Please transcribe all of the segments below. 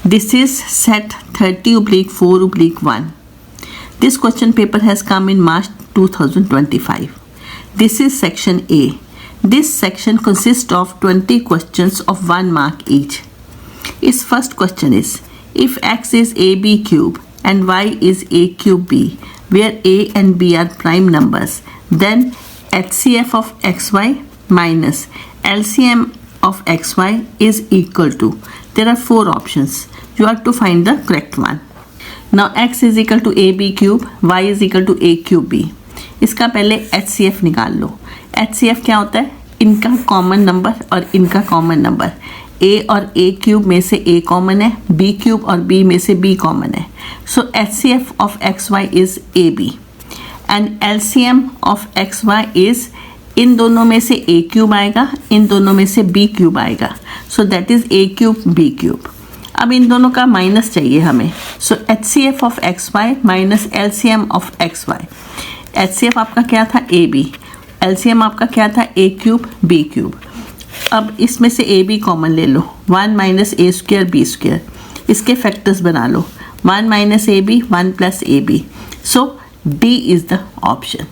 This is set 30/4/1. This question paper has come in March 2025. This is section A. This section consists of 20 questions of 1 mark each. Its first question is, if x is ab cube and y is a cube b, where a and b are prime numbers, then HCF of xy minus LCM of xy is equal to, there are 4 options. You have to find the correct one. Now x is equal to ab cube, y is equal to a cube b. इसका पहले HCF निकाल लो. HCF क्या होता है? इनका common number और इनका common number. a और a क्यूब में से a कॉमन है, b क्यूब और b में से b कॉमन है. So HCF of xy is ab and LCM of xy is, इन दोनों में से a क्यूब आएगा, इन दोनों में से b क्यूब आएगा. सो that is a cube b cube. अब इन दोनों का माइनस चाहिए हमें. सो HCF of xy minus LCM of xy. HCF आपका क्या था? ab. LCM आपका क्या था? a cube b cube. अब इसमें से a b कॉमन ले लो. 1 minus a square b square. इसके फैक्टर्स बना लो. 1 minus A B, 1 plus A B. So D is the option.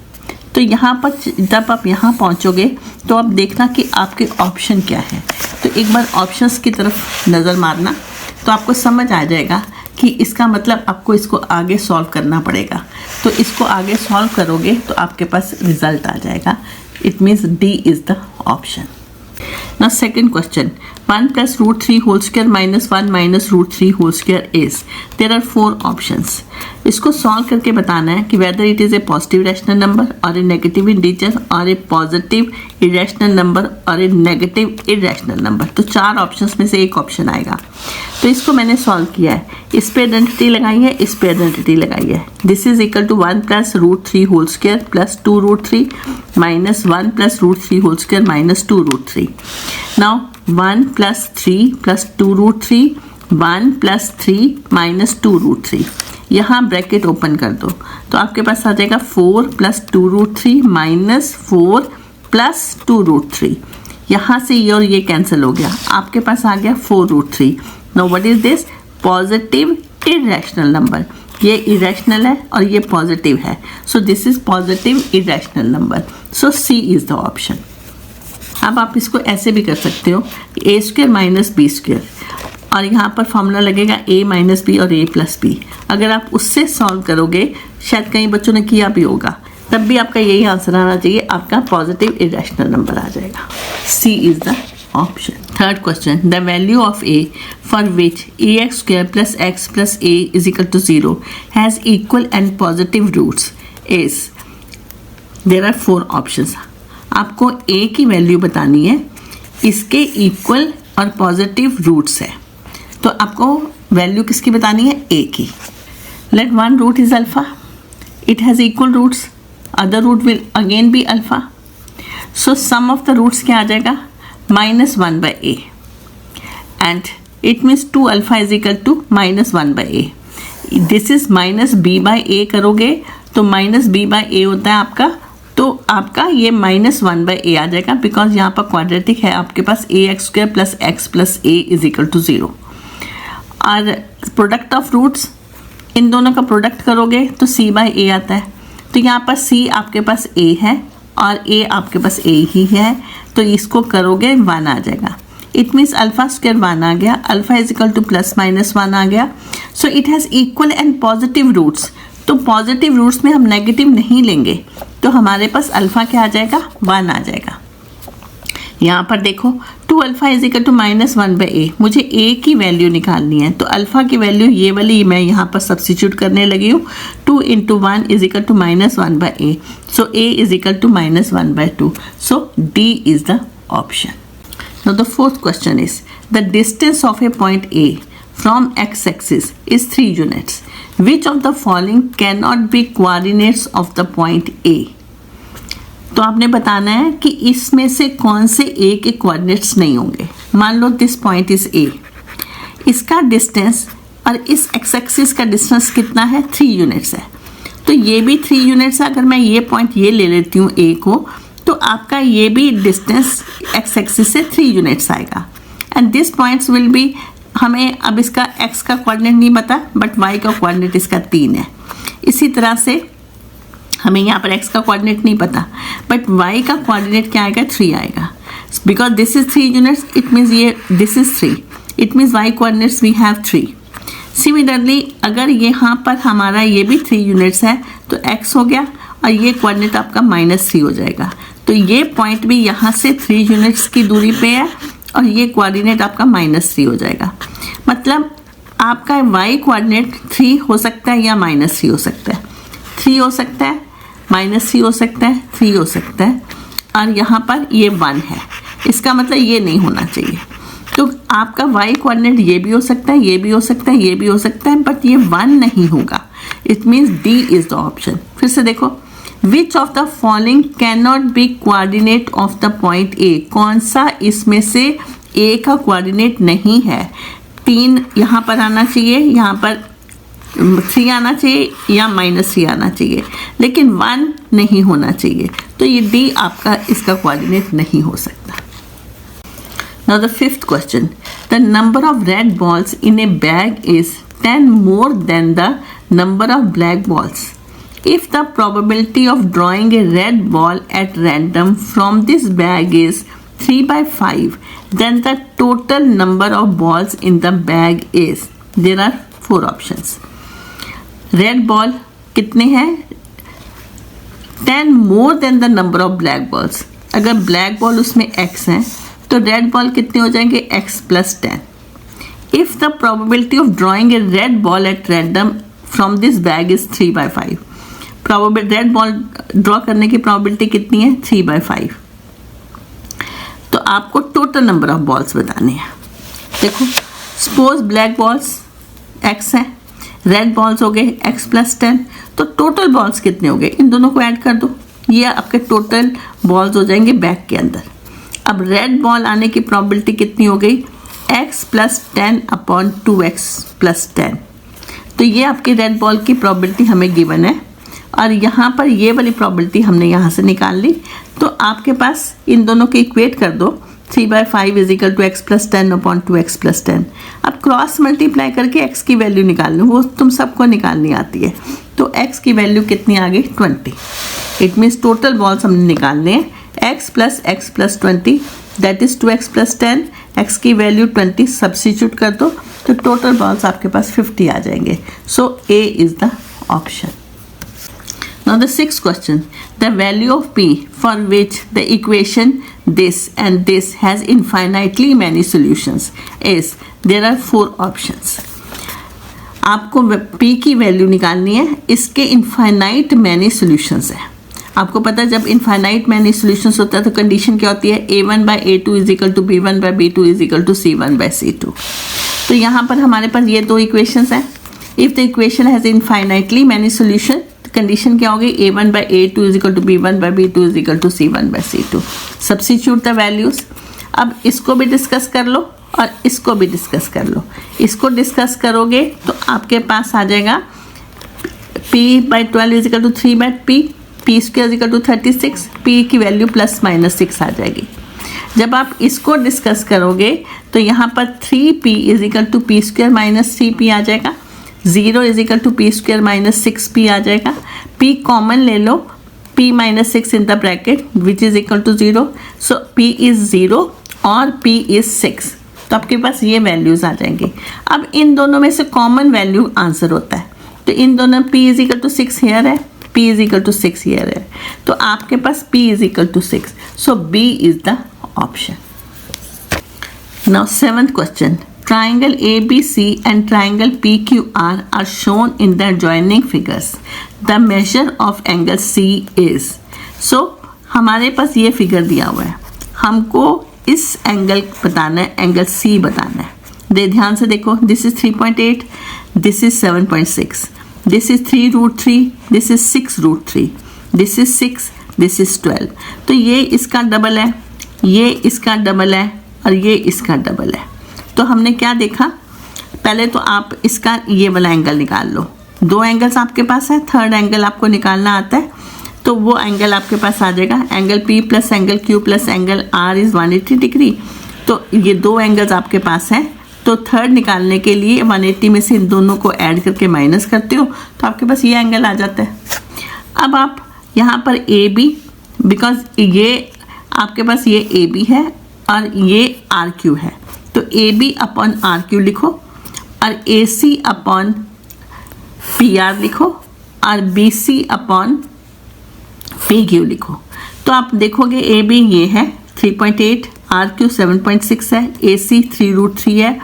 तो यहाँ पर जब आप यहाँ पहुँचोगे तो आप देखना कि आपके ऑप्शन क्या है. तो एक बार ऑप्शंस की तरफ नज़र मारना तो आपको समझ आ जाएगा कि इसका मतलब आपको इसको आगे सॉल्व करना पड़ेगा. तो इसको आगे सॉल्व करोगे तो आपके पास रिजल्ट आ जाएगा. It means D is the option. Now second question, 1 plus root 3 whole square minus 1 minus root 3 whole square is, there are 4 options. इसको सॉल्व करके बताना है कि whether it is a positive rational number or a negative integer or a positive irrational number or a negative irrational number. तो 4 options में से एक option आएगा. तो इसको मैंने सॉल्व किया है. इस पे आइडेंटिटी लगाई है, इस पे आइडेंटिटी लगाई है. This is equal to 1 plus root 3 whole square plus 2 root 3 minus 1 plus root 3 whole square minus 2 root 3. Now 1 plus 3 plus 2 root 3, 1 plus 3 minus 2 root 3. यहाँ ब्रैकेट ओपन कर दो तो आपके पास आ जाएगा 4 plus 2 root 3 minus 4 plus 2 root 3. यहाँ से ये और ये कैंसिल हो गया. आपके पास आ गया 4 root 3. Now what is this? Positive irrational number. ये इरेशनल है और ये पॉजिटिव है. So this is positive irrational number. So C is the option. अब आप इसको ऐसे भी कर सकते हो, A square minus B square, और यहाँ पर फॉर्मूला लगेगा a माइनस बी और a प्लस बी. अगर आप उससे सॉल्व करोगे, शायद कई बच्चों ने किया भी होगा, तब भी आपका यही आंसर आना चाहिए. आपका पॉजिटिव इरेशनल नंबर आ जाएगा. C is the option. Third question, the value of a for which ax square plus x plus a is equal to 0 has equal and positive roots is, there are 4 options. आपको a की वैल्यू बतानी है, इसके equal और positive roots है. तो आपको वैल्यू किसकी बतानी है? a की. Let one root is alpha, it has equal roots, other root will again be alpha. So sum of the roots क्या आ जाएगा? Minus 1 by A, and it means 2 alpha is equal to minus 1 by A. This is minus B by A करोगे तो minus B by ए होता है आपका. तो आपका ये माइनस 1 बाई ए आ जाएगा, बिकॉज यहाँ पर क्वाड्रेटिक है आपके पास. A X square plus X plus A is equal to 0. और प्रोडक्ट ऑफ रूट्स, इन दोनों का प्रोडक्ट करोगे तो सी बाई ए आता है. तो यहाँ पर सी आपके पास ए है और ए आपके पास ए ही है, तो इसको करोगे 1 आ जाएगा. इट मीन्स अल्फा स्क्वायर 1 आ गया, alpha is equal to plus minus 1 आ गया. So it has equal and positive roots. तो पॉजिटिव रूट्स में हम नेगेटिव नहीं लेंगे, तो हमारे पास अल्फा क्या आ जाएगा? 1 आ जाएगा. यहाँ पर देखो 2 alpha is equal to minus 1 by A. मुझे ए की वैल्यू निकालनी है, तो अल्फा की वैल्यू ये वाली मैं यहाँ पर सब्स्टिट्यूट करने लगी हूँ. 2 into 1 is equal to minus 1 by A. So A is equal to minus 1 by 2. So D is the option. Now the fourth question is, the distance of a point A from X axis is 3 units. Which of the following can not be coordinates of the point A. तो आपने बताना है कि इसमें से कौन से ए के कोऑर्डिनेट्स नहीं होंगे. मान लो दिस पॉइंट इज ए, इसका डिस्टेंस और इस एक्स एक्सिस का डिस्टेंस कितना है? 3 यूनिट्स है. तो ये भी 3 यूनिट्स है. अगर मैं ये पॉइंट ये ले लेती हूँ ए को, तो आपका ये भी डिस्टेंस एक्स एक्सिस से 3 यूनिट्स आएगा. And this points will be हमें अब इसका x का कोऑर्डिनेट नहीं पता, बट y का कोऑर्डिनेट इसका 3 है। इसी तरह से हमें यहाँ पर x का कोऑर्डिनेट नहीं पता, बट y का कोऑर्डिनेट क्या आएगा, 3 आएगा। Because this is 3 units, it means ये this is 3, it means y coordinates we have 3। Similarly अगर यहाँ पर हमारा ये भी 3 यूनिट्स है तो x हो गया और ये कोऑर्डिनेट आपका -3 हो जाएगा। तो ये पॉइंट भी यहाँ से 3 यूनिट्स की दूरी पे है और ये कोऑर्डिनेट आपका -3 हो जाएगा। मतलब आपका y कोऑर्डिनेट 3 हो सकता है या -3 हो सकता है, 3 हो सकता है, -3 हो सकता है, 3 हो सकता है, और यहाँ पर ये 1 है। इसका मतलब ये नहीं होना चाहिए। तो आपका y कोऑर्डिनेट ये भी हो सकता है, ये भी हो सकता है, ये भी हो सकता है, बट ये 1 नहीं होगा। It means D is the option. फिर से देखो, विच of the following can not B coordinate of the point A, कौन सा इसमें से A का कोऑर्डिनेट नहीं है। 3 यहाँ पर आना चाहिए, यहाँ पर 3 आना चाहिए या -3 आना चाहिए, लेकिन 1 नहीं होना चाहिए। तो ये D आपका इसका कोऑर्डिनेट नहीं हो सकता। Now the 5th question, the number of red balls in a bag is 10 more than the number of black balls. If the probability of drawing a red ball at random from this bag is 3/5, then the total number of balls in the bag is, there are 4 options. Red ball कितने हैं, 10 more than the number of black balls. अगर black ball उसमें x हैं तो red ball कितने हो जाएंगे, x + 10. If the probability of drawing a red ball at random from this bag is 3/5. Probability red ball draw करने की probability कितनी है, 3/5. तो आपको टोटल नंबर ऑफ बॉल्स बताने हैं। देखो, सपोज ब्लैक बॉल्स x है, रेड बॉल्स हो गए x + 10, तो टोटल बॉल्स कितने हो गए, इन दोनों को ऐड कर दो, ये आपके टोटल बॉल्स हो जाएंगे बैग के अंदर। अब रेड बॉल आने की प्रोबेबिलिटी कितनी हो गई, x + 10/2x + 10। तो ये आपकी रेड बॉल की प्रोबेबिलिटी हमें गिवन है, और यहाँ पर ये वाली प्रोबेबिलिटी हमने यहाँ से निकाल ली। तो आपके पास इन दोनों के इक्वेट कर दो, 3/5 = x + 10/2x + 10। अब क्रॉस मल्टीप्लाई करके x की वैल्यू निकाल लो, वो तुम सबको निकालनी आती है। तो x की वैल्यू कितनी आ गई, 20। इट मीन्स टोटल बॉल्स हमने निकालने हैं, x + 20 that is 2x + 10, x की वैल्यू 20 सब्स्टिट्यूट कर दो, तो टोटल बॉल्स आपके पास 50 आ जाएंगे। सो A is the option. Now the 6th question, the value of p for which the equation this and this has infinitely many solutions is, there are 4 options. आपको p की वैल्यू निकालनी है, इसके इनफाइनाइट मैनी सॉल्यूशंस है। आपको पता है जब इनफाइनाइट मैनी सॉल्यूशंस होता है तो कंडीशन क्या होती है, a1/a2 = b1/b2 = c1/c2। तो यहाँ पर हमारे पास ये 2 इक्वेशंस हैं। If the equation has infinitely many solution, condition क्या होगी, a1/a2 = b1/b2 = c1/c2। Substitute the values. अब इसको भी डिस्कस कर लो और इसको भी डिस्कस कर लो। इसको डिस्कस करोगे तो आपके पास आ जाएगा p/12 = 3/p, p² = 36, p की वैल्यू ±6 आ जाएगी। जब आप इसको डिस्कस करोगे तो यहाँ पर 3p = p² - 3p आ जाएगा, 0 = p² - 6p आ जाएगा। p कॉमन ले लो, p - 6 in the bracket which is equal to 0, so p is 0 और p इज 6। तो आपके पास ये वैल्यूज आ जाएंगे। अब इन दोनों में से कॉमन वैल्यू आंसर होता है, तो इन दोनों p = 6 हेयर है, p = 6 हेयर है, तो आपके पास p = 6, so b is the option. Now 7th question, triangle ABC and triangle PQR are shown in the adjoining figures. The measure of angle C is. So हमारे पास ये figure दिया हुआ है, हमको इस एंगल बताना है, एंगल C बताना है। ध्यान से देखो, this is 3.8, this is 7.6, this is 3√3, this is 6√3, this is 6, this is 12। तो ये इसका डबल है, ये इसका डबल है और ये इसका डबल है। तो हमने क्या देखा, पहले तो आप इसका ये वाला एंगल निकाल लो। 2 एंगल्स आपके पास है, 3rd एंगल आपको निकालना आता है, तो वो एंगल आपके पास आ जाएगा angle P + angle Q + angle R is 180 degree. तो ये 2 एंगल्स आपके पास हैं, तो थर्ड निकालने के लिए 180 में से इन दोनों को ऐड करके माइनस करते हो तो आपके पास ये एंगल आ जाता है। अब आप यहाँ पर ए बी, बिकॉज ये आपके पास ये ए बी है और ये आर क्यू है, तो A B upon R Q लिखो और A C upon P R लिखो और B C upon P Q लिखो। तो आप देखोगे ए बी ये है 3.8, आर क्यू 7.6 है, ए सी 3√3 है,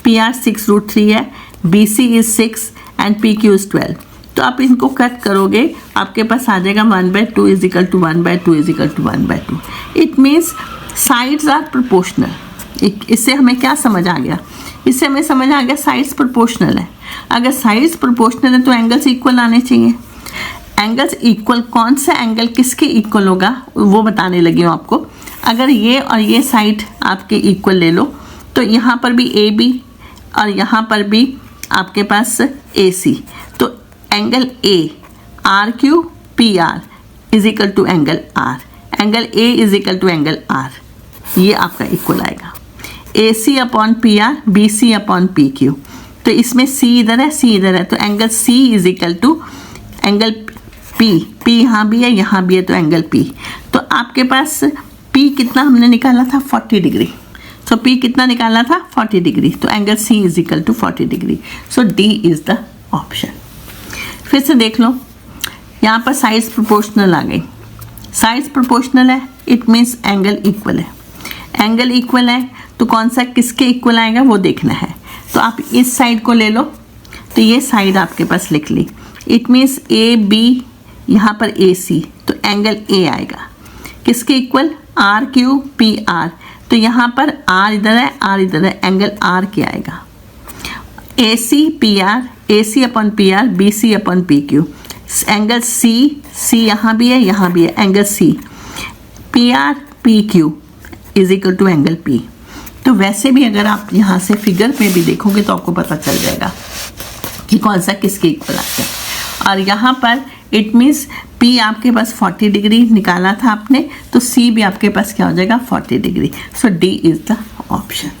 पी आर 6√3 है, B C is 6 and P Q is 12। तो आप इनको कट करोगे, आपके पास आ जाएगा 1/2 is equal to 1/2 is equal to 1/2। It means sides are proportional. इससे हमें क्या समझ आ गया? इससे हमें समझ आ गया साइड्स प्रोपोर्शनल है। अगर साइड्स प्रोपोर्शनल है तो एंगल्स इक्वल आने चाहिए। एंगल्स इक्वल, कौन सा एंगल किसके इक्वल होगा वो बताने लगी हूँ आपको। अगर ये और ये साइड आपके इक्वल ले लो तो यहाँ पर भी ए बी और यहाँ पर भी आपके पास ए सी, तो angle A R Q P R is equal to angle R, angle A is equal to angle R, ये आपका इक्वल आएगा। A C upon P R, B C upon P Q, तो इसमें C इधर है C इधर है, तो angle C is equal to angle P, P यहाँ भी है यहाँ भी है तो एंगल पी। तो आपके पास पी कितना हमने निकाला था 40 डिग्री, सो पी कितना निकाला था 40 डिग्री, तो angle C is equal to 40 degree. So D is the option. फिर से देख लो, यहाँ पर साइड्स प्रोपोर्शनल आ गई। साइड्स प्रोपोर्शनल है, इट मीन्स एंगल इक्वल है। एंगल इक्वल है तो कौन सा किसके इक्वल आएगा वो देखना है। तो आप इस साइड को ले लो, तो ये साइड आपके पास लिख ली। इट मीन्स ए बी, यहाँ पर ए सी, तो एंगल ए आएगा किसके इक्वल, आर क्यू पी आर, तो यहाँ पर आर इधर है आर इधर है, एंगल आर क्या आएगा, A C P R, A C upon P R, B C upon P Q, angle C, C यहाँ भी है यहाँ भी है, angle C, P R P Q is equal to angle P. तो वैसे भी अगर आप यहाँ से फिगर में भी देखोगे तो आपको पता चल जाएगा कि कौन सा किसके इक्वल आता है। और यहाँ पर इट मीन्स P आपके पास 40 डिग्री निकाला था आपने, तो C भी आपके पास क्या हो जाएगा 40 degree. So D is the option.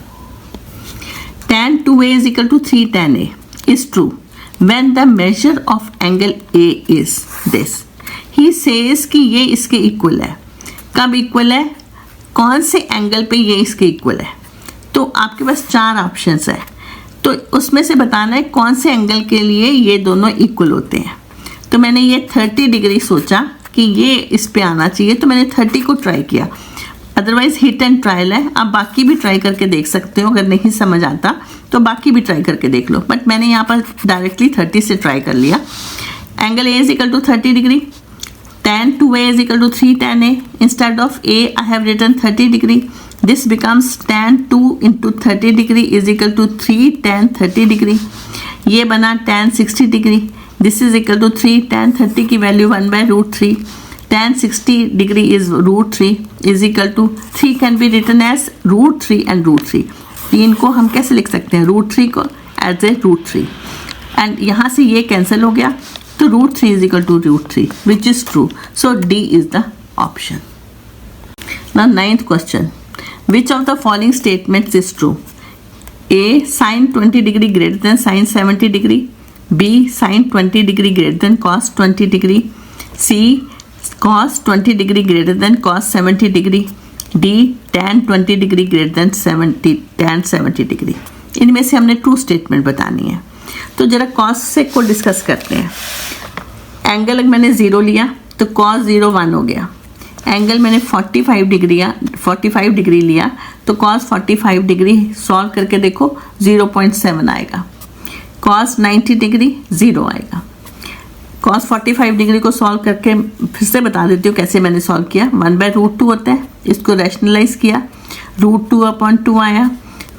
tan 2A is equal to 3 tan A is true when the measure of angle A is this. He says कि ये इसके इक्वल है। कब इक्वल है, कौन से एंगल पे ये इसके इक्वल है। तो आपके पास 4 ऑप्शंस है, तो उसमें से बताना है कौन से एंगल के लिए ये दोनों इक्वल होते हैं। तो मैंने ये 30 डिग्री सोचा कि ये इस पे आना चाहिए, तो मैंने 30 को ट्राई किया। अदरवाइज हिट एंड ट्रायल है, आप बाकी भी ट्राई करके देख सकते हो। अगर नहीं समझ आता तो बाकी भी ट्राई करके देख लो, बट मैंने यहाँ पर डायरेक्टली 30 से ट्राई कर लिया। Angle A is equal to 30 degree, tan 2A is equal to 3 tan A. Instead of A, I have written 30 degree. This becomes tan 2 into 30 degree is equal to 3 tan 30 degree. ये बना tan 60 degree. This is equal to 3 tan 30 की value 1/√3. tan 60 degree is √3 is equal to 3 can be written as √3 and √3. इनको हम कैसे लिख सकते हैं, √3 को एज ए √3 एंड यहाँ से ये कैंसिल हो गया, तो √3 is equal to √3 which is true. So D is the option. Now 9th question. Which of the following statements is true? A. Sin 20 degree greater than sin 70 degree. B. Sin 20 degree greater than cos 20 degree. C. Cos 20 degree greater than cos 70 degree. D. Tan 20 degree greater than tan 70 degree. इनमें से हमने true statement बतानी है। तो जरा cos से को discuss करते हैं। एंगल मैंने 0 लिया तो कॉस 0 1 हो गया। एंगल मैंने 45 डिग्री लिया तो कॉस 45 डिग्री सॉल्व करके देखो 0.7 आएगा। कॉस 90 डिग्री 0 आएगा। कॉस 45 डिग्री को सॉल्व करके फिर से बता देती हूँ कैसे मैंने सॉल्व किया। 1/√2 होता है, इसको रैशनलाइज किया, √2/2 आया,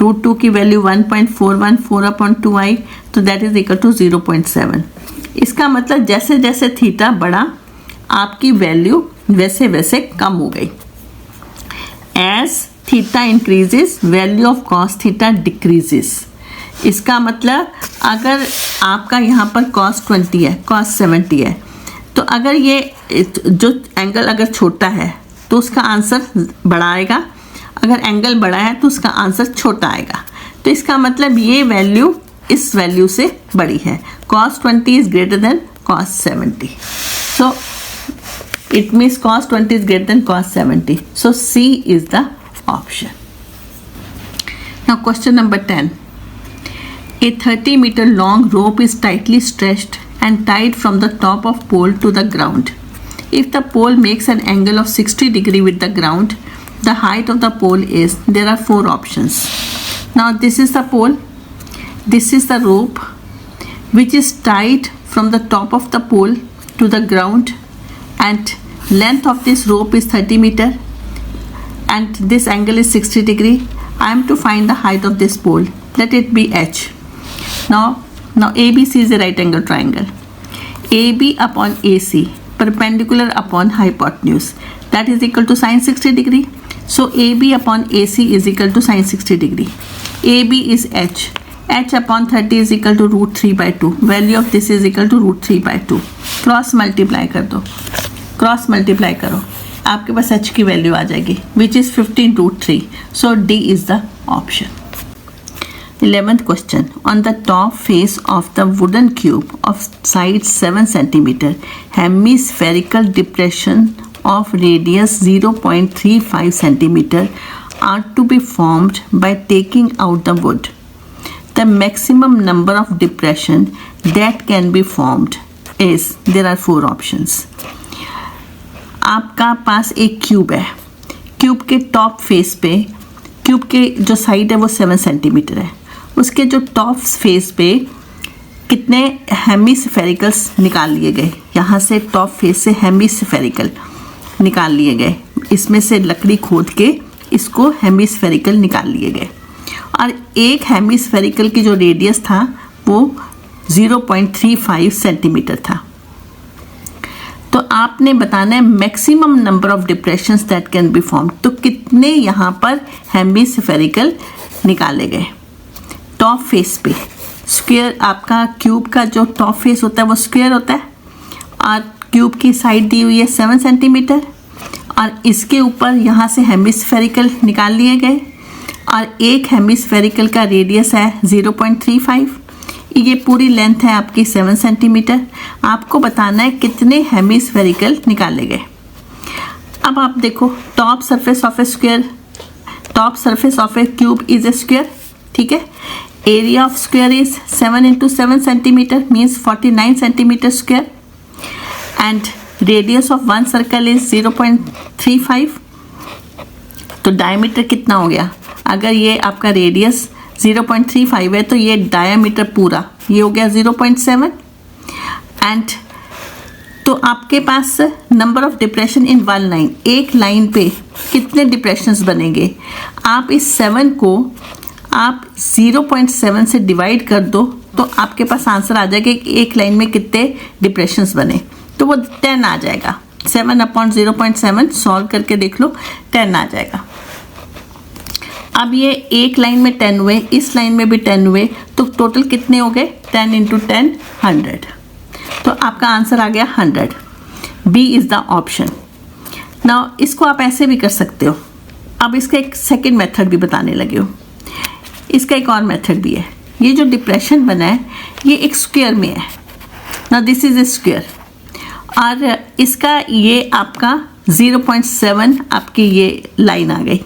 √2 की वैल्यू 1.414/2 आई, तो दैट इज इक्वल टू 0.7। इसका मतलब जैसे जैसे थीटा बढ़ा आपकी वैल्यू वैसे वैसे कम हो गई। As theta increases value of cos theta decreases. इसका मतलब अगर आपका यहाँ पर कॉस 20 है, कॉस 70 है, तो अगर ये जो एंगल अगर छोटा है तो उसका आंसर बड़ा आएगा, अगर एंगल बड़ा है तो उसका आंसर छोटा आएगा। तो इसका मतलब ये वैल्यू इस वैल्यू से बड़ी है. cos 20 is greater than cos 70. So it means cos 20 is greater than cos 70. So C is the option. Now question number 10. A 30-meter long rope is tightly stretched and tied from the top of pole to the ground. If the pole makes an angle of 60 degree with the ground, the height of the pole is, there are 4 options. Now this is the pole, this is the rope which is tied from the top of the pole to the ground, and length of this rope is 30 meter and this angle is 60 degree. I am to find the height of this pole. Let it be h. Now ABC is a right angle triangle. AB upon AC perpendicular upon hypotenuse, that is equal to sin 60 degree. So AB upon AC is equal to sin 60 degree. AB is h. h upon 30 is equal to root 3 by 2. Value of this is equal to root 3 by 2. Cross multiply कर दो, cross multiply करो, आपके पास h की value आ जाएगी which is 15 root 3. So D is the option. 11th question. On the top face of the wooden cube of side 7 cm, hemispherical depression of radius 0.35 cm are to be formed by taking out the wood. The maximum number of depression that can be formed is, there are 4 options. आपका पास एक cube है, cube के top face पे, cube के जो side है वो 7 centimetre है, उसके जो टॉप फेस पे कितने हेमिस्फेरिकल्स निकाल लिए गए, यहाँ से टॉप फेस से हेमिस्फेरिकल निकाल लिए गए, इसमें से लकड़ी खोद के इसको हेमिस्फेरिकल निकाल लिए गए, और एक हेमिस्फेरिकल की जो रेडियस था वो 0.35 सेंटीमीटर था. तो आपने बताना है maximum number of depressions that can be form. तो कितने यहाँ पर हेमिस्फेरिकल निकाले गए टॉप फेस पे. स्क्वायर, आपका क्यूब का जो टॉप फेस होता है वो स्क्वायर होता है, और क्यूब की साइड दी हुई है 7 सेंटीमीटर, और इसके ऊपर यहाँ से हेमिस्फेरिकल निकाल लिए गए, और एक हेमिस्फेरिकल का रेडियस है 0.35. ये पूरी लेंथ है आपकी 7 सेंटीमीटर. आपको बताना है कितने हेमिस्फेरिकल निकाले गए. अब आप देखो, top surface of A square, top surface of A cube is a square, ठीक है. Area of square is 7 into 7 centimetre means 49 centimetre square, and radius of one circle is 0.35. तो डायमीटर कितना हो गया, अगर ये आपका रेडियस 0.35 है तो ये डायमीटर पूरा ये हो गया 0.7. एंड तो आपके पास number of depression in one line, एक लाइन पे कितने डिप्रेशंस बनेंगे. आप इस 7 को आप 0.7 से डिवाइड कर दो तो आपके पास आंसर आ जाएगा कि एक लाइन में कितने डिप्रेशंस बने. तो वो 10 आ जाएगा. 7/0.7 सॉल्व करके देख लो, 10 आ जाएगा. अब ये एक लाइन में 10 हुए, इस लाइन में भी 10 हुए, तो टोटल कितने हो गए, 10 into 10 100. तो आपका आंसर आ गया 100. B is the option. Now इसको आप ऐसे भी कर सकते हो. अब इसका एक सेकंड मेथड भी बताने लगे हो. इसका एक और मेथड भी है. ये जो डिप्रेशन बना है ये एक स्क्वायर में है. Now this is a square, और इसका ये आपका 0.7 आपकी ये लाइन आ गई,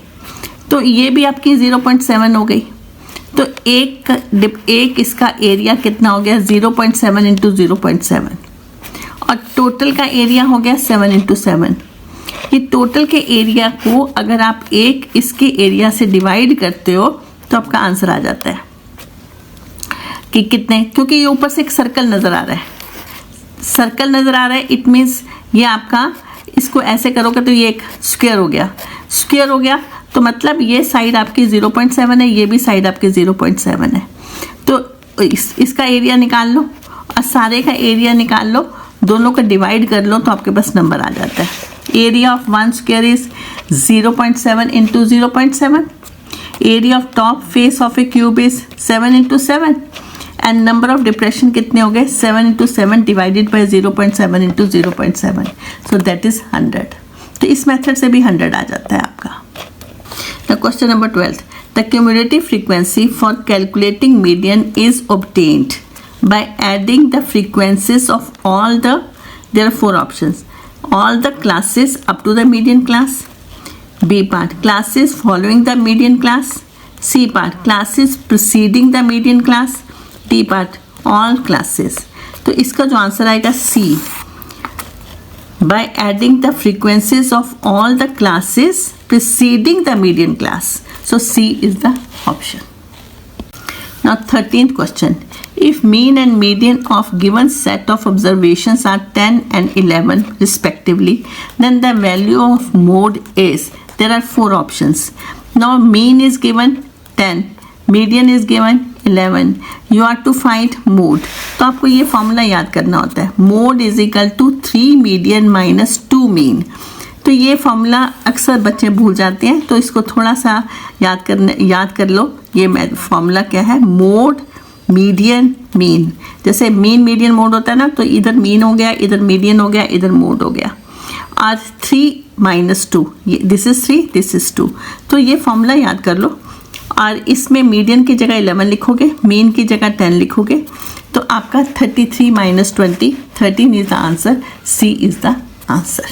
तो ये भी आपकी 0.7 हो गई. तो एक इसका एरिया कितना हो गया, 0.7 into 0.7, और टोटल का एरिया हो गया 7 into 7. ये टोटल के एरिया को अगर आप एक इसके एरिया से डिवाइड करते हो तो आपका आंसर आ जाता है कि कितने, क्योंकि ये ऊपर से एक सर्कल नज़र आ रहा है, सर्कल नज़र आ रहा है. इट मीन्स ये आपका, इसको ऐसे करोगे तो ये एक स्क्वायर हो गया, स्क्वायर हो गया. तो मतलब ये साइड आपकी 0.7 है, ये भी साइड आपकी 0.7 है. तो इसका एरिया निकाल लो और सारे का एरिया निकाल लो, दोनों को डिवाइड कर लो तो आपके पास नंबर आ जाता है. Area of one square is 0.7 into 0.7. Area of top face of A cube is 7 into 7, and number of depression कितने हो गए, 7 into 7 divided by 0.7 into 0.7. So that is 100. तो इस मेथड से भी 100 आ जाता है आपका. Now question number 12. The cumulative frequency for calculating median is obtained by adding the frequencies of all the, there are 4 options, all the classes up to the median class. B part, classes following the median class. C part, classes preceding the median class. D part, all classes. तो इसका जो answer आएगा C, by adding the frequencies of all the classes preceding the median class. So C is the option. Now 13th question. If mean and median of given set of observations are 10 and 11 respectively, then the value of mode is, there are 4 options. Now mean is given 10, median is given 11. You are to find mode. तो आपको ये formula याद करना होता है, mode is equal to 3 median minus 2 mean. तो ये formula अक्सर बच्चे भूल जाते हैं, तो इसको थोड़ा सा याद कर लो. ये फॉर्मूला क्या है, मोड मीडियन मीन. जैसे मीन मीडियन मोड होता है ना, तो इधर मीन हो गया, इधर मीडियन हो गया, इधर मोड हो गया. और 3 minus 2, this is 3, this is 2. तो ये फॉर्मूला याद कर लो. और इसमें मीडियन की जगह 11 लिखोगे, मीन की जगह 10 लिखोगे, तो आपका 33 minus 20, 13 is the answer. C is the answer.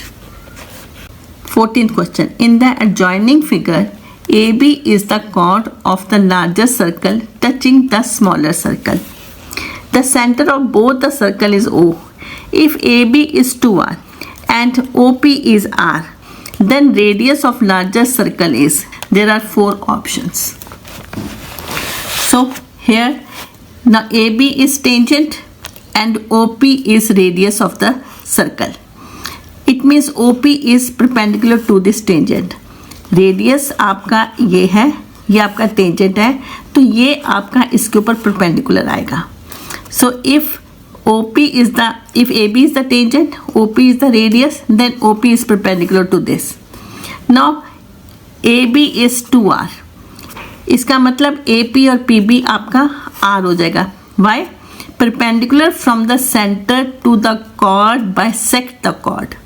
14th question. In the adjoining figure, AB is the chord of the larger circle touching the smaller circle. The center of both the circle is O. If AB is 2R and OP is R, then radius of larger circle is, there are 4 options. So here now AB is tangent and OP is radius of the circle. It means OP is perpendicular to this tangent. Radius आपका ये है, ये आपका tangent है, तो ये आपका इसके ऊपर परपेंडिकुलर आएगा. So if if AB is the tangent, OP is the radius, then OP is perpendicular to this. Now AB is 2R. इसका मतलब AP और PB आपका R हो जाएगा. Why? Perpendicular from the center to the chord bisect the chord.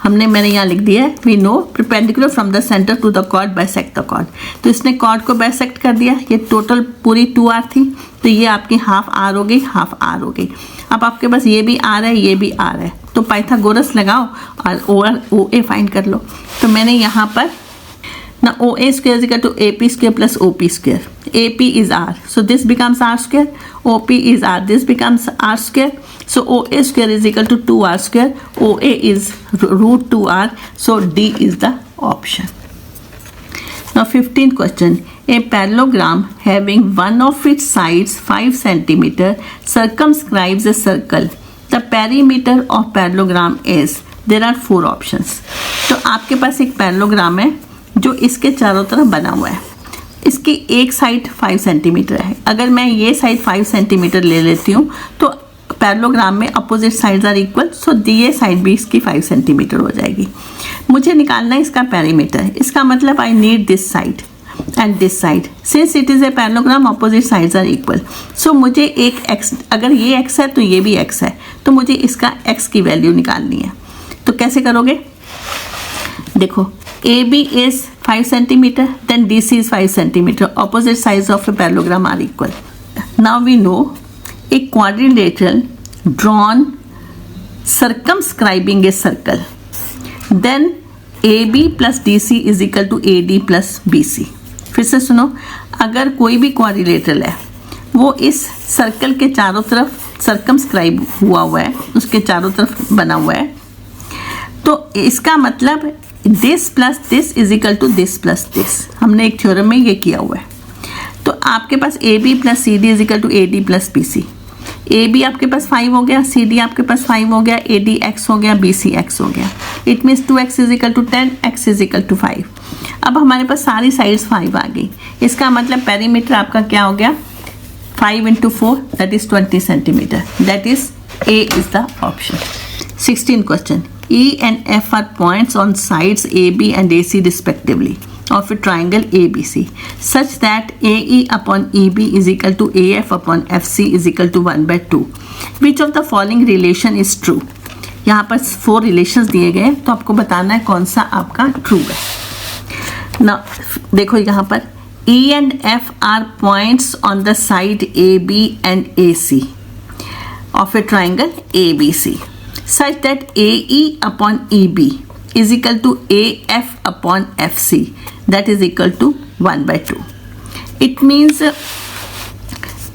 मैंने यहाँ लिख दिया है, we know perpendicular from the centre to the chord bisect the chord. तो इसने कॉर्ड को बाइसेक्ट कर दिया. ये टोटल पूरी 2R थी, तो ये आपकी हाफ R हो गई, हाफ R हो गई. अब आपके पास ये भी R है, ये भी R है, तो पाइथागोरस लगाओ और OA फाइंड कर लो. तो मैंने यहाँ पर ना OA square is equal to AP square plus OP square. AP is R, so this becomes R square. OP is R, this becomes R square. So OA square is equal to 2R square. OA is root 2R, so D is the option. Now 15th question. A parallelogram having one of its sides 5 cm circumscribes a circle. The perimeter of parallelogram is, there are 4 options. तो आपके पास एक parallelogram है जो इसके चारों तरफ बना हुआ है. इसकी एक साइड 5 सेंटीमीटर है. अगर मैं ये साइड 5 सेंटीमीटर ले लेती हूँ तो पैरेललोग्राम में अपोजिट साइड्स आर इक्वल, सो ये साइड भी इसकी 5 सेंटीमीटर हो जाएगी. मुझे निकालना है इसका पेरीमीटर. इसका मतलब I need this side and this side. Since it is a parallelogram, opposite sides are equal, so मुझे एक x, अगर ये x है तो ये भी x है, तो मुझे इसका x की वैल्यू निकालनी है. तो कैसे करोगे? देखो, AB is 5 cm, then DC is 5 cm. Opposite sides of a parallelogram are equal. Now we know a quadrilateral drawn circumscribing a circle. Then AB plus DC is equal to AD plus BC. फिर से सुनो, अगर कोई भी quadrilateral है, वो इस circle के चारों तरफ सर्कमस्क्राइब हुआ है, उसके चारों तरफ बना हुआ है, तो इसका मतलब this plus this is equal to this plus this. हमने एक थ्योरम में ये किया हुआ है. तो आपके पास AB plus CD is equal to AD plus BC. AB आपके पास 5 हो गया, CD आपके पास 5 हो गया, AD x हो गया, BC x हो गया. It means 2x is equal to 10, x is equal to 5. अब हमारे पास सारी साइड्स 5 आ गई. इसका मतलब पेरीमीटर आपका क्या हो गया? 5 into 4, that is 20 centimeter. That is A is the option. 16th question. E and F are points on sides AB and AC respectively of a triangle ABC such that AE upon EB is equal to AF upon FC is equal to 1/2. Which of the following relation is true? यहाँ पर 4 relations दिए गए हैं, तो आपको बताना है कौन सा आपका true है. ना देखो यहाँ पर E and F are points on the side AB and AC of a triangle ABC such that AE upon EB is equal to AF upon FC, that is equal to 1/2. It means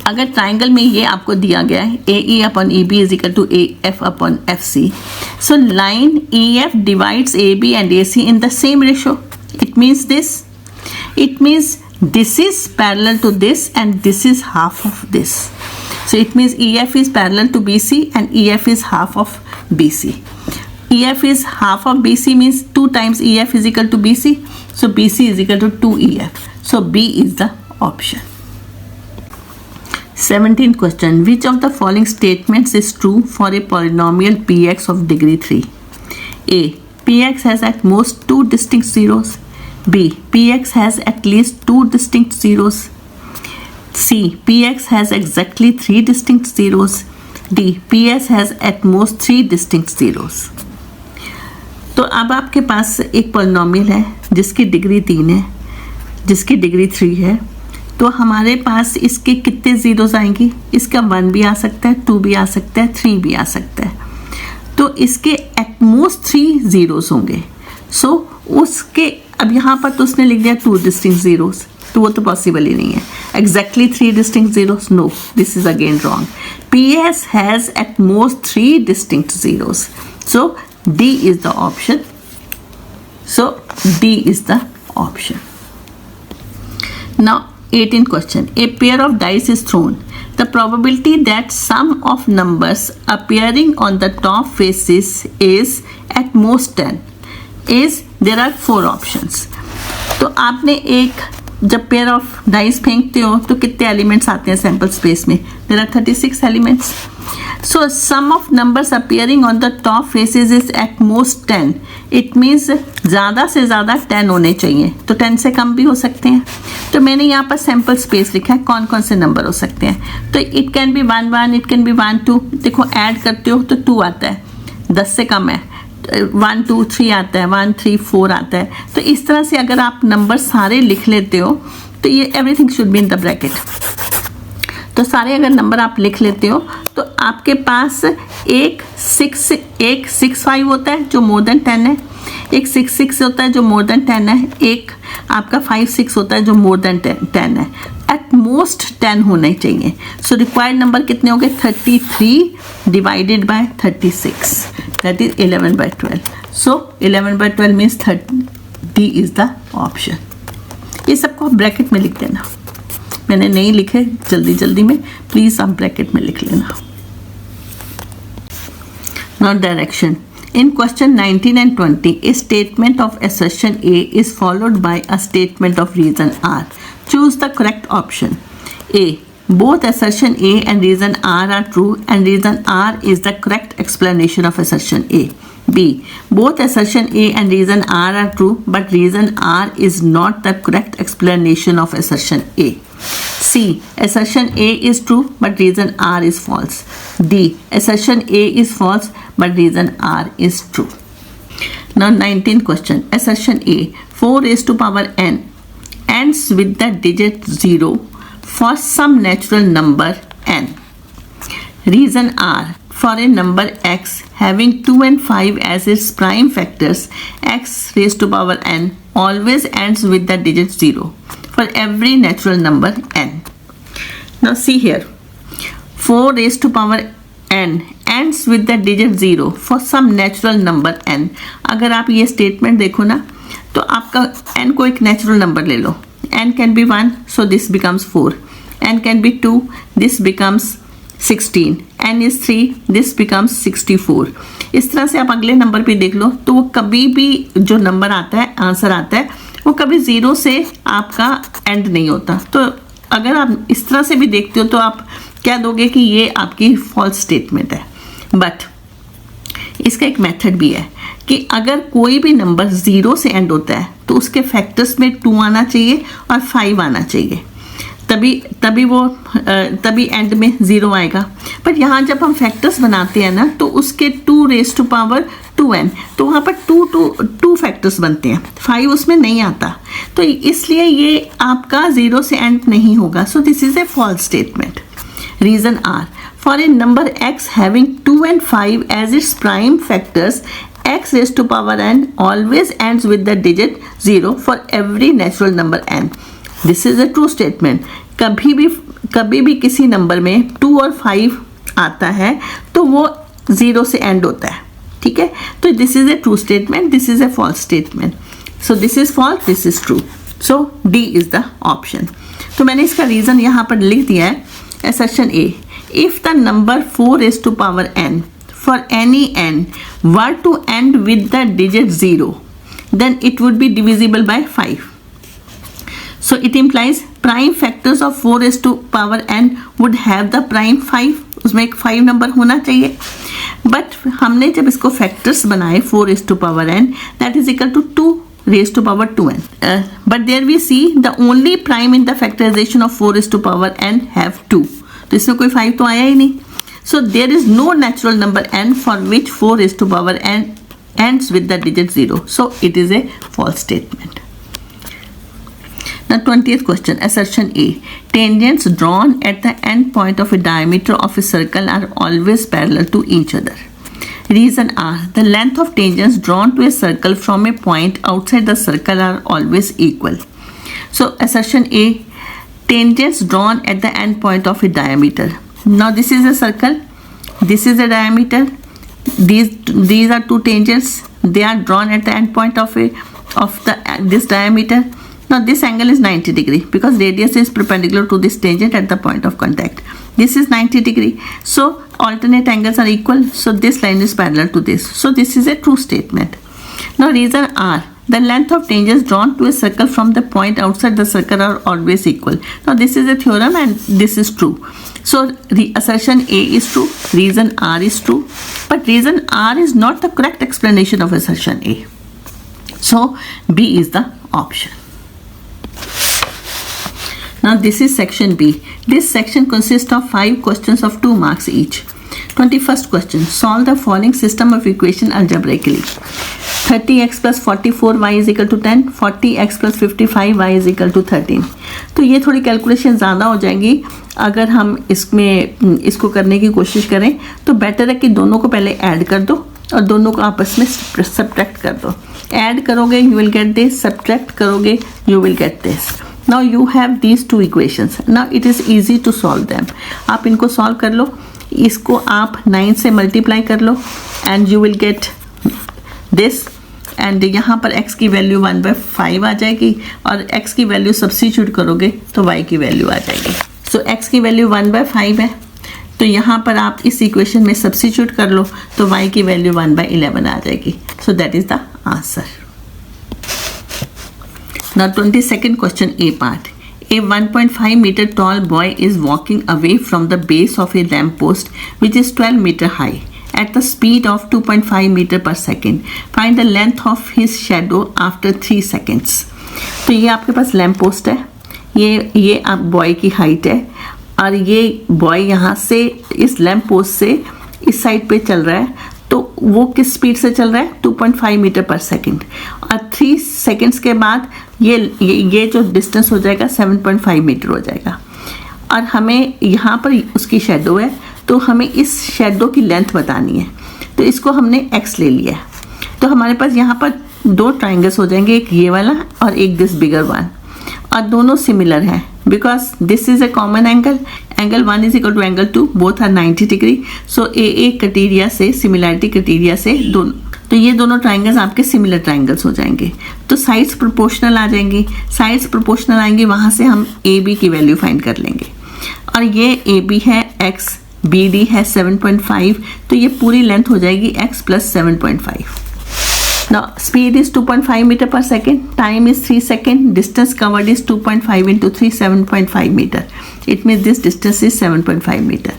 अगर triangle में ये आपको दिया गया है AE upon EB is equal to AF upon FC, so line EF divides AB and AC in the same ratio. It means this. It means this is parallel to this and this is half of this. So it means EF is parallel to BC and EF is half of BC. EF is half of BC means 2 times EF is equal to BC. So BC is equal to 2EF. So B is the option. 17th question. Which of the following statements is true for a polynomial Px of degree 3? A. Px has at most 2 distinct zeros. B. Px has at least 2 distinct zeros. C. Px has exactly 3 distinct zeros. D. Ps has at most 3 distinct zeros. तो अब आपके पास एक polynomial है जिसकी degree 3 है, जिसकी degree 3 है, तो हमारे पास इसके कितने ज़ीरोज़ आएंगी? इसका 1 भी आ सकता है, 2 भी आ सकता है, 3 भी आ सकता है, तो इसके एटमोस्ट 3 ज़ीरोज़ होंगे. सो उसके अब यहाँ पर तो उसने लिख दिया 2 डिस्टिंक्ट ज़ीरोज़, तो वो तो पॉसिबल ही नहीं है. Exactly 3 distinct zeros, no, this is again wrong. PS has at most 3 distinct zeros, so D is the option. So D is the option. Now 18th question. A pair of dice is thrown. The probability that sum of numbers appearing on the top faces is at most 10 is, there are 4 options. तो आपने एक जब pair of dice फेंकते हो तो कितने elements आते हैं सैम्पल स्पेस में? There are 36 elements. So sum of numbers appearing on the top faces is at most 10. It means ज़्यादा से ज़्यादा 10 होने चाहिए, तो 10 से कम भी हो सकते हैं. तो मैंने यहाँ पर सैम्पल स्पेस लिखा है कौन कौन से नंबर हो सकते हैं. तो it can be 1 1, it can be 1 2. देखो ऐड करते हो तो 2 आता है, 10 से कम है, 1 2 3 आता है, 1 3 4 आता है. तो इस तरह से अगर आप नंबर सारे लिख लेते हो तो ये everything should be in the bracket. तो सारे अगर नंबर आप लिख लेते हो तो आपके पास एक 6 5 होता है जो मोर देन 10 है, एक 6 6 होता है जो मोर देन 10 है, एक आपका 5 6 होता है जो मोर देन 10 है. एट मोस्ट 10 होने चाहिए. सो रिक्वायर्ड नंबर कितने होंगे? 33 divided by 36, that is 11/12. So 11/12 means D is the option. ये सबको आप ब्रैकेट में लिख देना. मैंने नहीं लिखे जल्दी जल्दी में, प्लीज आप ब्रैकेट में लिख लेना. Now direction. In question 19 and 20, a statement of assertion A is followed by a statement of reason R. Choose the correct option. A. Both assertion A and reason R are true and reason R is the correct explanation of assertion A. B. Both assertion A and reason R are true but reason R is not the correct explanation of assertion A. C. Assertion A is true but reason R is false. D. Assertion A is false but reason R is true. Now 19th question. Assertion A. 4 raised to power n ends with the digit 0 for some natural number n. Reason R. For a number x having 2 and 5 as its prime factors, x raised to power n always ends with the digit 0 for every natural number n. Now see here, 4 raised to power n ends with the digit 0 for some natural number n. अगर आप ये statement देखो ना तो आपका n को एक natural number ले लो. n can be 1, so this becomes 4. n can be 2, this becomes 16. n is 3, this becomes 64. इस तरह से आप अगले नंबर पे देख लो तो वो कभी भी जो नंबर आता है, आंसर आता है, वो कभी 0 से आपका एंड नहीं होता. तो अगर आप इस तरह से भी देखते हो तो आप क्या दोगे कि ये आपकी फॉल्स स्टेटमेंट है. बट इसका एक मेथड भी है कि अगर कोई भी नंबर 0 से एंड होता है तो उसके फैक्टर्स में 2 आना चाहिए और 5 आना चाहिए, तभी एंड में 0 आएगा. बट यहाँ जब हम फैक्टर्स बनाते हैं ना तो उसके 2 raised to power 2n, तो वहाँ पर टू फैक्टर्स बनते हैं, 5 उसमें नहीं आता, तो इसलिए ये आपका 0 से एंड नहीं होगा. So this is a false statement. Reason R, for a number x having 2 and 5 as its prime factors, x raised to power n always ends with the digit 0 for every natural number n. This is a true statement. कभी भी किसी number में 2 और 5 आता है तो वो 0 से एंड होता है, ठीक है. तो this is a true statement, this is a false statement. So this is false, this is true. So D is the option. तो मैंने इसका रीजन यहाँ पर लिख दिया है. Assertion A, if the number 4 raised to power n for any n were to end with the digit 0, then it would be divisible by 5. So it implies prime factors of 4 raised to power n would have the prime 5. उसमें एक 5 number होना चाहिए. But हमने जब इसको factors बनाए 4 raised to power n, that is equal to 2 raised to power 2n. But there we see the only prime in the factorization of 4 raised to power n have 2. तो इसमें कोई 5 तो आया ही नहीं. So there is no natural number n for which 4 raised to power n ends with the digit 0. So it is a false statement. Now 20th question, assertion A, tangents drawn at the end point of a diameter of a circle are always parallel to each other. Reason are, the length of tangents drawn to a circle from a point outside the circle are always equal. So assertion A, tangents drawn at the end point of a diameter. Now this is a circle, this is a diameter, these are two tangents, they are drawn at the end point of this diameter. Now this angle is 90 degree because radius is perpendicular to this tangent at the point of contact. This is 90 degree. So alternate angles are equal. So this line is parallel to this. So this is a true statement. Now reason R, the length of tangents drawn to a circle from the point outside the circle are always equal. Now this is a theorem and this is true. So assertion A is true, reason R is true, but reason R is not the correct explanation of assertion A. So B is the option. Now this is section B. This section consists of 5 questions of 2 marks each. 21st question. Solve the following system of equation algebraically. 30x plus 44y is equal to 10. 40x plus 55y is equal to 13. तो ये थोड़ी calculation ज़्यादा हो जाएंगी अगर हम इसको करने की कोशिश करें. तो बेटर है कि दोनों को पहले ऐड कर दो और दोनों को आपस में सब्ट्रैक्ट कर दो. ऐड करोगे you will get this, subtract करोगे you will get this. Now you have these two equations. Now it is easy to solve them. आप इनको solve कर लो, इसको आप 9 से multiply कर लो and you will get this. And यहाँ पर x की वैल्यू 1/5 आ जाएगी और x की वैल्यू सब्स्टिट्यूट करोगे तो y की वैल्यू आ जाएगी. So x की वैल्यू 1/5 है तो यहाँ पर आप इस इक्वेशन में सब्स्टिट्यूट कर लो तो y की वैल्यू 1/11 आ जाएगी. So that is the answer. Now 22nd question A part. A 1.5 meter tall boy is walking away from the base of a lamp post which is 12 meter high at the speed of 2.5 meter per second. Find the length of his shadow after 3 seconds. तो ये आपके पास lamp post है, ये आप boy की height है और ये बॉय यहाँ से इस लैम्प पोस्ट से इस साइड पे चल रहा है. तो वो किस स्पीड से चल रहा है 2.5 मीटर पर सेकेंड और 3 सेकेंड्स के बाद ये जो डिस्टेंस हो जाएगा 7.5 मीटर हो जाएगा. और हमें यहाँ पर उसकी शेडो है तो हमें इस शेडो की लेंथ बतानी है. तो इसको हमने x ले लिया है. तो हमारे पास यहाँ पर 2 ट्राइंगल्स हो जाएंगे, एक ये वाला और एक दिस बिगर वन, और दोनों सिमिलर हैं because this is a common angle. Angle 1 is equal to angle 2, both are 90 degree. So A criteria से, सिमिलैरिटी क्राइटेरिया से दोनों, तो ये दोनों ट्राइंगल्स आपके सिमिलर ट्राइंगल्स हो जाएंगे. तो साइड्स प्रोपोर्शनल आ जाएंगी. साइड्स प्रोपोर्शनल आएंगी, वहाँ से हम ए बी की वैल्यू फाइंड कर लेंगे. और ये ए बी है x, बी डी है 7.5, तो ये पूरी लेंथ हो जाएगी x plus 7.5. Now speed is 2.5 meter per second, time is 3 seconds, distance covered is 2.5 into 3, 7.5 meter. It means this distance is 7.5 meter.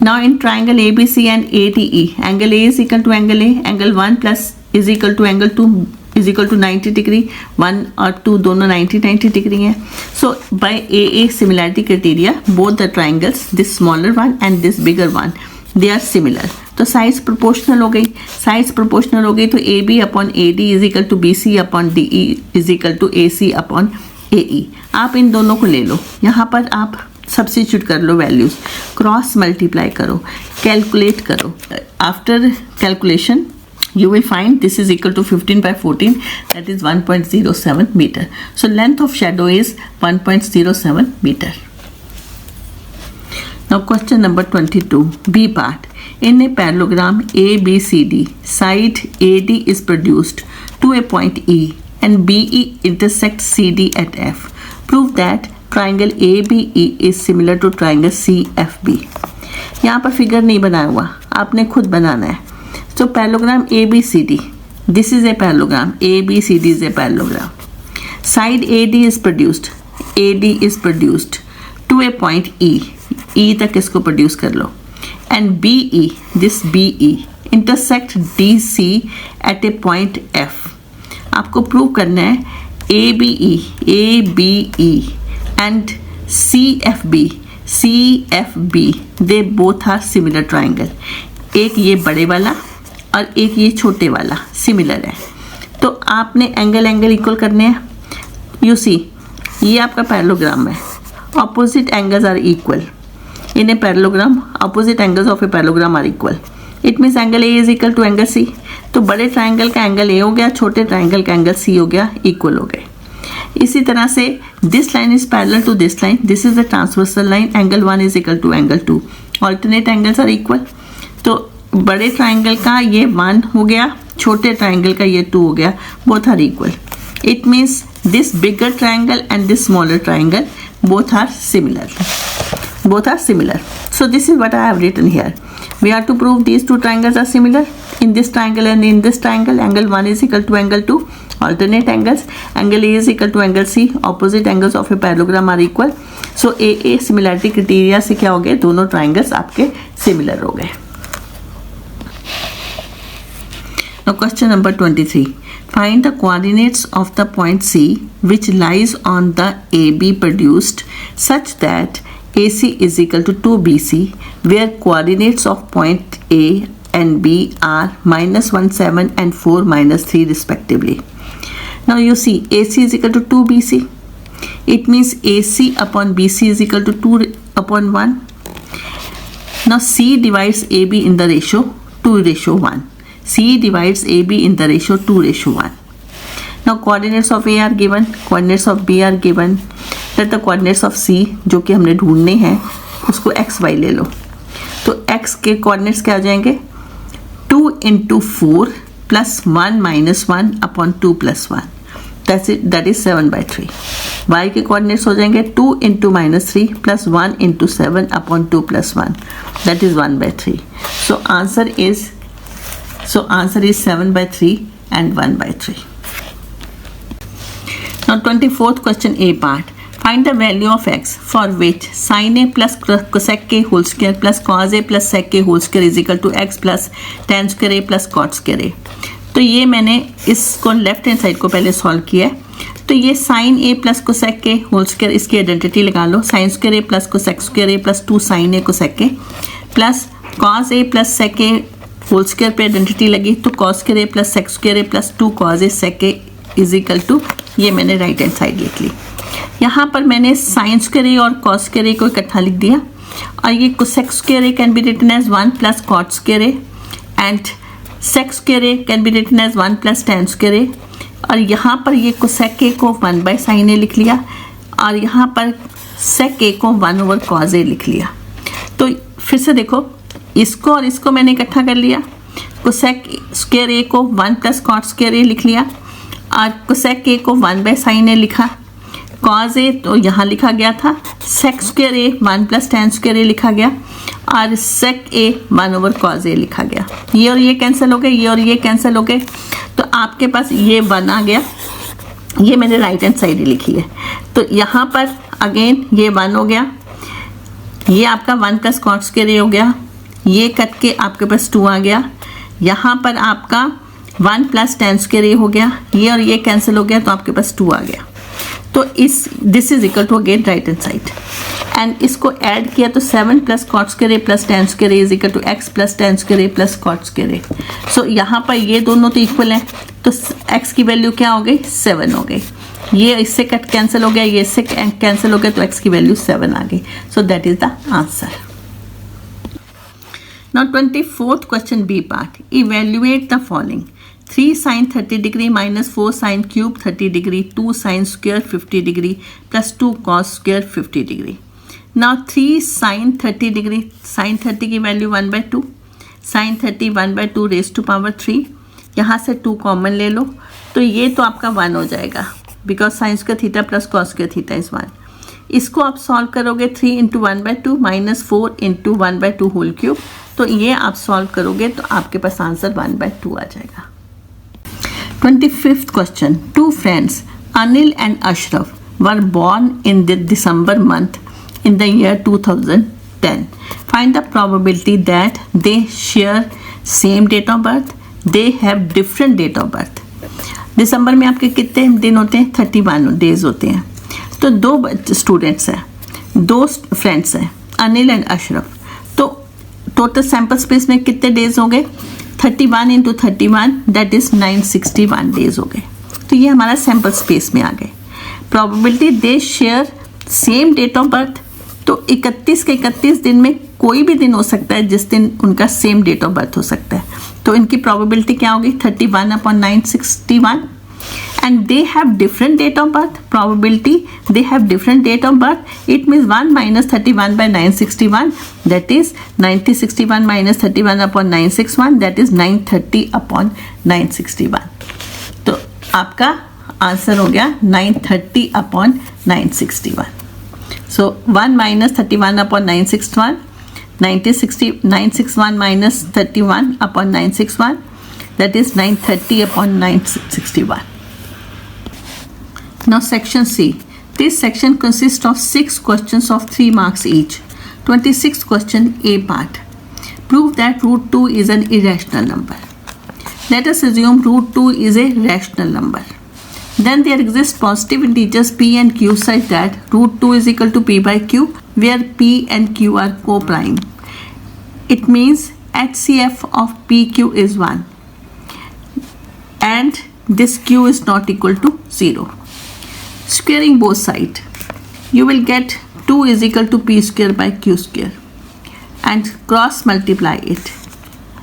Now in triangle ABC and ADE, angle A is equal to angle A, angle 1 plus is equal to angle 2 is equal to 90 degree. 1 और 2 दोनों 90 degree हैं. So by AA similarity criteria, both the triangles, this smaller one and this bigger one, they are similar. तो sides proportional हो गई, sides proportional हो गई तो A B upon A D is equal to B C upon D E is equal to A C upon A E. आप इन दोनों को ले लो, यहाँ पर आप सब्स्टिट्यूट कर लो वैल्यूज़, क्रॉस मल्टीप्लाई करो, कैलकुलेट करो। After calculation you will find this is equal to 15 by 14, that is 1.07 meter. So length of shadow is 1.07 meter. Now question number 22, B part. In a parallelogram ABCD, side AD is produced to a point E and BE intersects CD at F. Prove that triangle ABE is similar to triangle CFB. यहाँ पर figure नहीं बनाया हुआ, आपने खुद बनाना है। So parallelogram ABCD, this is a parallelogram, ABCD is a parallelogram. Side AD is produced to a point E, E तक इसको produce कर लो, and BE, this BE intersect DC at a point F. आपको prove करना है ABE and CFB, they both are similar triangle. एक ये बड़े वाला और एक ये छोटे वाला सिमिलर है, तो आपने एंगल इक्वल करने हैं। यू सी, ये आपका पैरेललोग्राम है, opposite angles are equal in a parallelogram, opposite angles of a parallelogram are equal, it means angle A is equal to angle C. तो बड़े ट्राइंगल का एंगल ए हो गया, छोटे ट्राइंगल का एंगल सी हो गया, इक्वल हो गए। इसी तरह से this line is parallel to this line, this is the transversal line, angle 1 is equal to angle 2, alternate angles are equal. तो बड़े ट्राइंगल का ये 1 हो गया, छोटे ट्राइंगल का ये 2 हो गया, both are equal. It means this bigger triangle and this smaller triangle both are similar, so this is what I have written here. We have to prove these two triangles are similar in this triangle and in this triangle. Angle 1 is equal to angle 2, alternate angles, angle A is equal to angle C, opposite angles of a parallelogram are equal. So AA similarity criteria से क्या हो गए, दोनों triangles आपके similar हो गए। Now question number 23. Find the coordinates of the point C which lies on the AB produced such that AC is equal to 2BC, where coordinates of point A and B are -1,7 and 4-3 respectively. Now you see AC is equal to 2BC. It means AC upon BC is equal to 2/1. Now C divides AB in the ratio 2:1. C divides AB in the ratio 2:1. Now coordinates of A are given, coordinates of B are given. Let the coordinates of C जो कि हमने ढूंढने हैं उसको x y ले लो, तो x के coordinates क्या आ जाएंगे, 2 into 4 plus 1 minus 1 upon 2 plus 1, that is 7/3. y के coordinates हो जाएंगे 2 into -3 plus 1 into 7 upon 2 plus 1, that is 1/3. So answer is 7/3 and 1/3. Now 24th question A part. Find the value of x for which sin A plus cosec A whole square plus cos A plus sec A whole square is equal to x plus tan square A plus cot square A. तो ये मैंने इसको left hand side को पहले solve किया है। तो ये sin A plus cosec A whole square, इसकी आइडेंटिटी लगा लो, sin square A plus cosec square A plus 2 sin A cosec A plus cos A plus sec A whole square पे आइडेंटिटी लगी, तो cos square A plus sec square A plus 2 cos A sec A is equal to, ये मैंने right hand side लिख ली। यहाँ पर मैंने sin square A और cos स्क्वायर A को इकट्ठा लिख दिया, और ये cosec square A can be written as 1 plus cot square A and sec square A can be written as 1 plus tan square A, और यहाँ पर ये cosec A को 1/sin A लिख लिया, और यहाँ पर sec A को 1/cos A लिख लिया। तो फिर से देखो, इसको और इसको मैंने इकट्ठा कर लिया, cosec स्क्वायर A को 1 प्लस cot स्क्वायर A लिख लिया, और cosec A को 1/sin A लिखा, cos A तो यहाँ लिखा गया था, sec square A 1 plus tan square A लिखा गया, और sec A 1/cos A लिखा गया। ये और ये कैंसिल हो गए, ये और ये कैंसिल हो गए, तो आपके पास ये 1 आ गया, ये मैंने राइट हैंड साइड ही लिखी है। तो यहाँ पर अगेन ये 1 हो गया, ये आपका 1 प्लस cot स्क्वायर A हो गया, ये कट के आपके पास 2 आ गया, यहाँ पर आपका 1 प्लस tan स्क्वायर A हो गया, ये और ये कैंसिल हो गया, तो आपके पास 2 आ गया। तो this is equal to again right hand side, and इसको ऐड किया तो 7 plus cot square A plus tan square A is equal to x plus tan square A plus cot square A. So यहाँ पर ये दोनों तो equal हैं, तो x की वैल्यू क्या हो गई 7 हो गई, ये इससे कट कैंसिल हो गया, ये इससे कैंसिल हो गया, तो x की वैल्यू 7 आ गई। So that is the answer. Now 24th question B part, evaluate the following 3 sin 30 degree minus 4 sin cube 30 degree 2 sin square 50 degree plus 2 cos square 50 degree। Now 3 sin 30 degree, sin 30 की value 1/2, sin 30 1/2 raised to power 3, यहाँ से 2 common ले लो तो ये तो आपका 1 हो जाएगा, because sine square theta plus cos square theta is 1। इसको आप सॉल्व करोगे 3 into 1/2 minus 4 into 1/2 whole cube, तो ये आप सॉल्व करोगे तो आपके पास आंसर 1/2 आ जाएगा। 25th question, two friends Anil and Ashraf were born in the December month in the year 2010. Find the probability that they share same date of birth, they have different date of birth। दिसंबर में आपके कितने दिन होते हैं 31 days होते हैं। तो दो स्टूडेंट्स हैं, दो फ्रेंड्स हैं अनिल एंड अशरफ, तो टोटल सैम्पल स्पेस में कितने डेज हो गए 31 इंटू 31 दैट इज 961 डेज हो गए। तो ये हमारा सैम्पल स्पेस में आ गए। Probability they share same date of birth, तो 31 के 31 दिन में कोई भी दिन हो सकता है जिस दिन उनका सेम डेट ऑफ बर्थ हो सकता है, तो इनकी प्रोबेबिलिटी क्या होगी 31/961। And they have different date of birth, probability they have different date of birth, it means 1 - 31/961 that is 961 - 31/961 that is 930/961। तो आपका आंसर हो गया 930/961। So 1 - 31/961, 961 - 31/961 that is 930/961. Now section C. This section consists of 6 questions of 3 marks each. 26th question A part. Prove that √2 is an irrational number. Let us assume √2 is a rational number. Then there exist positive integers p and q such that √2 is equal to p by q, where p and q are co-prime. It means HCF of pq is 1 and this q is not equal to 0. Squaring both sides, you will get 2 is equal to p square by q square and cross multiply it.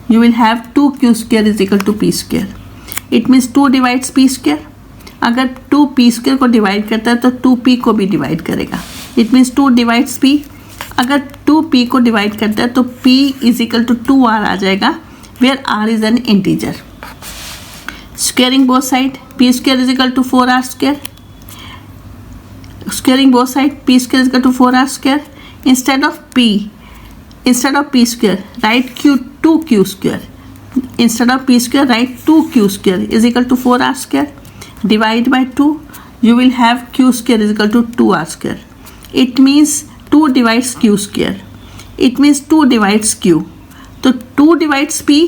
You will have 2q square is equal to p square. It means 2 divides p square. अगर 2p square को divide करता है तो 2p को भी divide करेगा, it means 2 divides p। अगर 2p को डिवाइड करता है तो p is equal to 2r आ जाएगा, where r is an integer. Squaring both side, p square is equal to 4r square, squaring both side p square is equal to 4r square. Instead of p square right 2q square, instead of p square right 2q square is equal to 4r square, divide by 2 you will have q square is equal to 2r square. It means 2 divides q square, it means 2 divides q, so 2 divides p,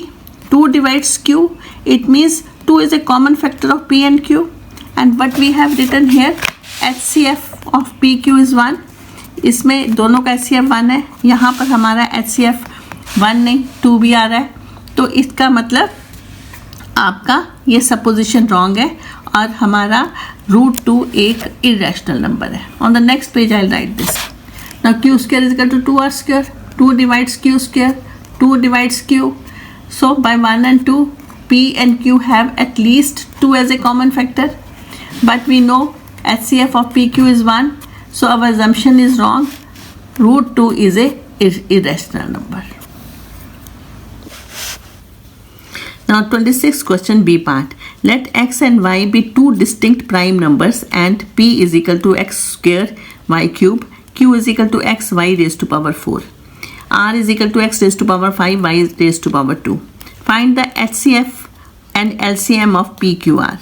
2 divides q, it means 2 is a common factor of p and q, and what we have written here HCF of pq is 1, इसमें दोनों का HCF 1 है, यहाँ पर हमारा HCF 1 नहीं 2 भी आ रहा है, तो इसका मतलब आपका ये सपोजिशन रॉन्ग है और हमारा √2 एक इरेशनल नंबर है। On the next page I will write this. Now q square is equal to 2r square, 2 divides q square, 2 divides q, so by 1 and 2 p and q have at least 2 as a common factor, but we know HCF of pq is 1, so our assumption is wrong, √2 is a irrational number. Now 26th question B part. Let x and y be 2 distinct prime numbers and p is equal to x square y cube, q is equal to x y raised to power 4, r is equal to x raised to power 5, y raised to power 2. Find the HCF and LCM of PQR.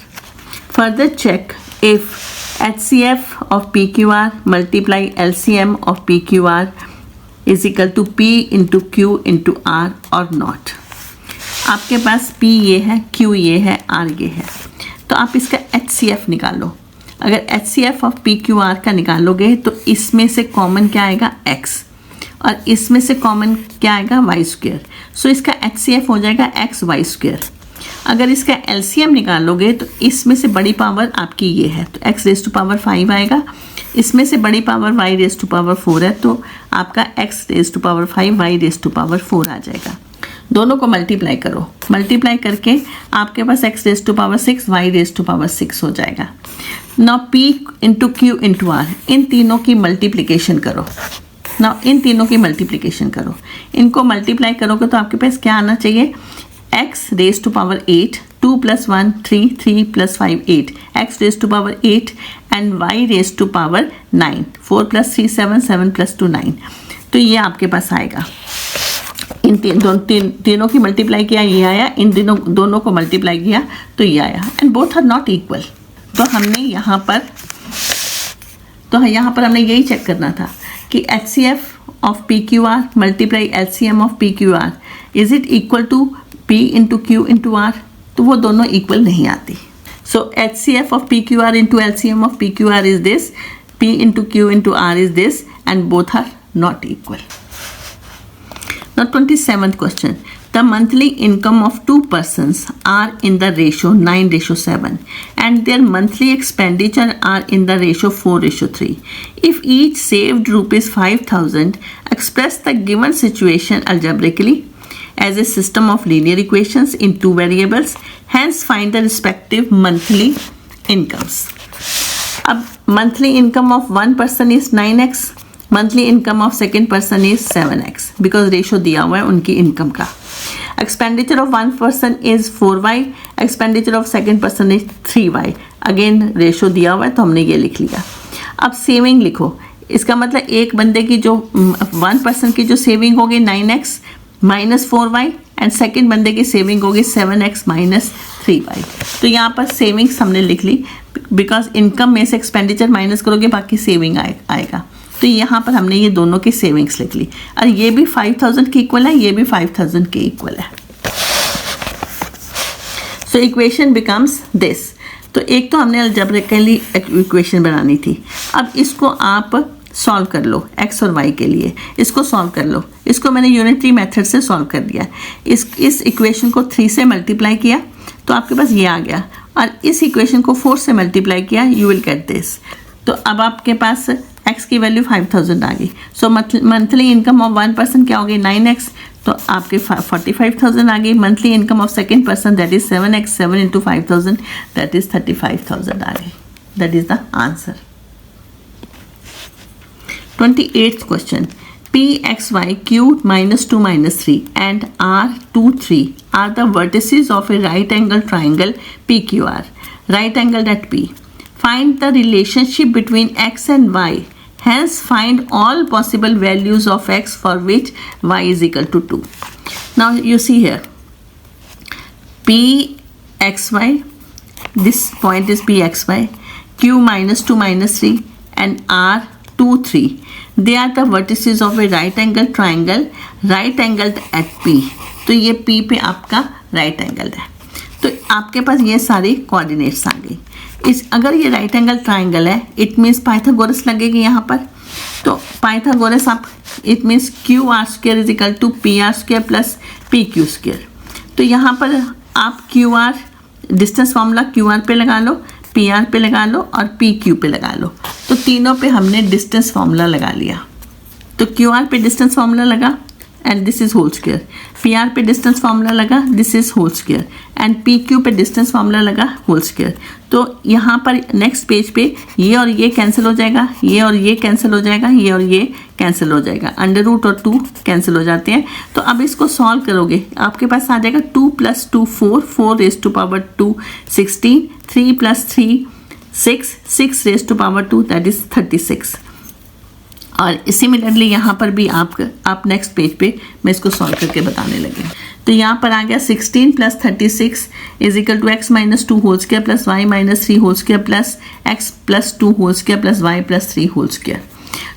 Further check if HCF of PQR multiply LCM of PQR is equal to p into q into r or not. आपके पास p ये है, q ये है, r ये है, तो आप इसका HCF निकालो। अगर HCF ऑफ PQR का निकालोगे तो इसमें से कॉमन क्या आएगा x, और इसमें से कॉमन क्या आएगा y स्क्वायर। सो इसका HCF हो जाएगा x y स्क्वायर। अगर इसका LCM निकालोगे तो इसमें से बड़ी पावर आपकी ये है, तो x रेज़ टू पावर 5 आएगा, इसमें से बड़ी power y raise to power 4 है, तो आपका x raise to power 5 y raise to power 4 आ जाएगा। दोनों को मल्टीप्लाई करो, मल्टीप्लाई करके आपके पास x raise to power 6 y raise to power 6 हो जाएगा। Now p into q into r, इन तीनों की मल्टीप्लिकेशन करो। नाउ इन तीनों की मल्टीप्लिकेशन करो, इनको मल्टीप्लाई करोगे तो आपके पास क्या आना चाहिए, x raise to power 8, 2 + 1 3, 3 + 5 8, x raise to power 8 and y raise to power 9, 4 + 3 7, 7 + 2 9। तो ये आपके पास आएगा। इन तीनों की मल्टीप्लाई किया ये आया, इन दोनों को मल्टीप्लाई किया तो ये आया, and both are not equal. तो हमने यहाँ पर हमने यही चेक करना था कि HCF of PQR multiply LCM of PQR is it equal to P into Q into R, तो वो दोनों इक्वल नहीं आती। So HCF of PQR into LCM of PQR is this, P into Q into R is this, and both are not equal. Now 27th question. The monthly income of two persons are in the ratio 9:7 and their monthly expenditure are in the ratio 4:3. If each saved rupees 5,000, express the given situation algebraically as a system of linear equations in two variables. Hence find the respective monthly incomes. अब monthly income of one person is 9x, monthly income of second person is 7x, because ratio दिया हुआ है उनकी income का। Expenditure of one person is 4y, expenditure of second person is 3y, again ratio दिया हुआ है तो हमने ये लिख लिया। अब सेविंग लिखो, इसका मतलब एक बंदे की जो वन पर्सन की जो सेविंग होगी 9x minus 4y, and second बंदे की सेविंग होगी 7x माइनस 3y। तो यहाँ पर सेविंग्स हमने लिख ली, बिकॉज इनकम में से एक्सपेंडिचर माइनस करोगे बाकी सेविंग आएगा। तो यहाँ पर हमने ये दोनों की सेविंग्स लिख ली, और ये भी 5,000 के इक्वल है, ये भी 5,000 के इक्वल है। So equation becomes this. तो एक तो हमने अलजेब्रिकली इक्वेशन बनानी थी, अब इसको आप सॉल्व कर लो x और y के लिए, इसको सॉल्व कर लो। इसको मैंने यूनिटरी मेथड से सॉल्व कर दिया। इस इक्वेशन को 3 से मल्टीप्लाई किया तो आपके पास ये आ गया, और इस इक्वेशन को 4 से मल्टीप्लाई किया, यू विल गेट दिस। तो अब आपके पास x की वैल्यू 5,000 आ गई। सो monthly income of one person क्या होगी 9x, तो आपके 45,000 आ गई। Monthly income of second person that is 7x, 7 into 5,000 that is 35,000 आ गई। That is the answer. 28th question. Pxy q minus 2 minus 3 and r2 3 are the vertices of a right angle triangle PQR, right angled at P. Find the relationship between x and y. Hence find all possible values of x for which y is equal to 2. Now you see here Pxy, this point is Pxy, q minus 2 minus 3 and r2 3. They are the vertices of a right angle triangle right angled at P. तो ये P पे आपका right angled है, तो आपके पास ये सारी कोऑर्डिनेट्स आ गई। अगर ये राइट एंगल ट्राइंगल है, इट मीन्स पाइथागोरस लगेगी यहाँ पर। तो पाइथागोरस आप, it means QR² is equal to PR² plus PQ²। तो यहाँ पर आप QR डिस्टेंस फॉर्मूला QR पे लगा लो, PR पे लगा लो और PQ पे लगा लो। तो तीनों पे हमने डिस्टेंस फॉर्मूला लगा लिया। तो QR पे डिस्टेंस फॉर्मूला लगा and this is whole square, PR पे डिस्टेंस फार्मूला लगा, this is whole square, and PQ पे डिस्टेंस फार्मूला लगा, होल स्क्वायर। तो यहाँ पर नेक्स्ट पेज पे ये और ये कैंसिल हो जाएगा, ये और ये कैंसिल हो जाएगा, ये और ये कैंसिल हो जाएगा, अंडर रूट और 2 कैंसिल हो जाते हैं। तो अब इसको सॉल्व करोगे, आपके पास आ जाएगा 2 + 2 4, 4 raise to power 2 16, 3 + 3 6, 6 raise to power 2 that is 36। और सिमिलरली यहाँ पर भी आप नेक्स्ट पेज पे मैं इसको सॉल्व करके बताने लगे। तो यहाँ पर आ गया 16 + 36 is equal to x - 2 whole square plus y - 3 whole square plus x + 2 whole square plus y + 3 whole square.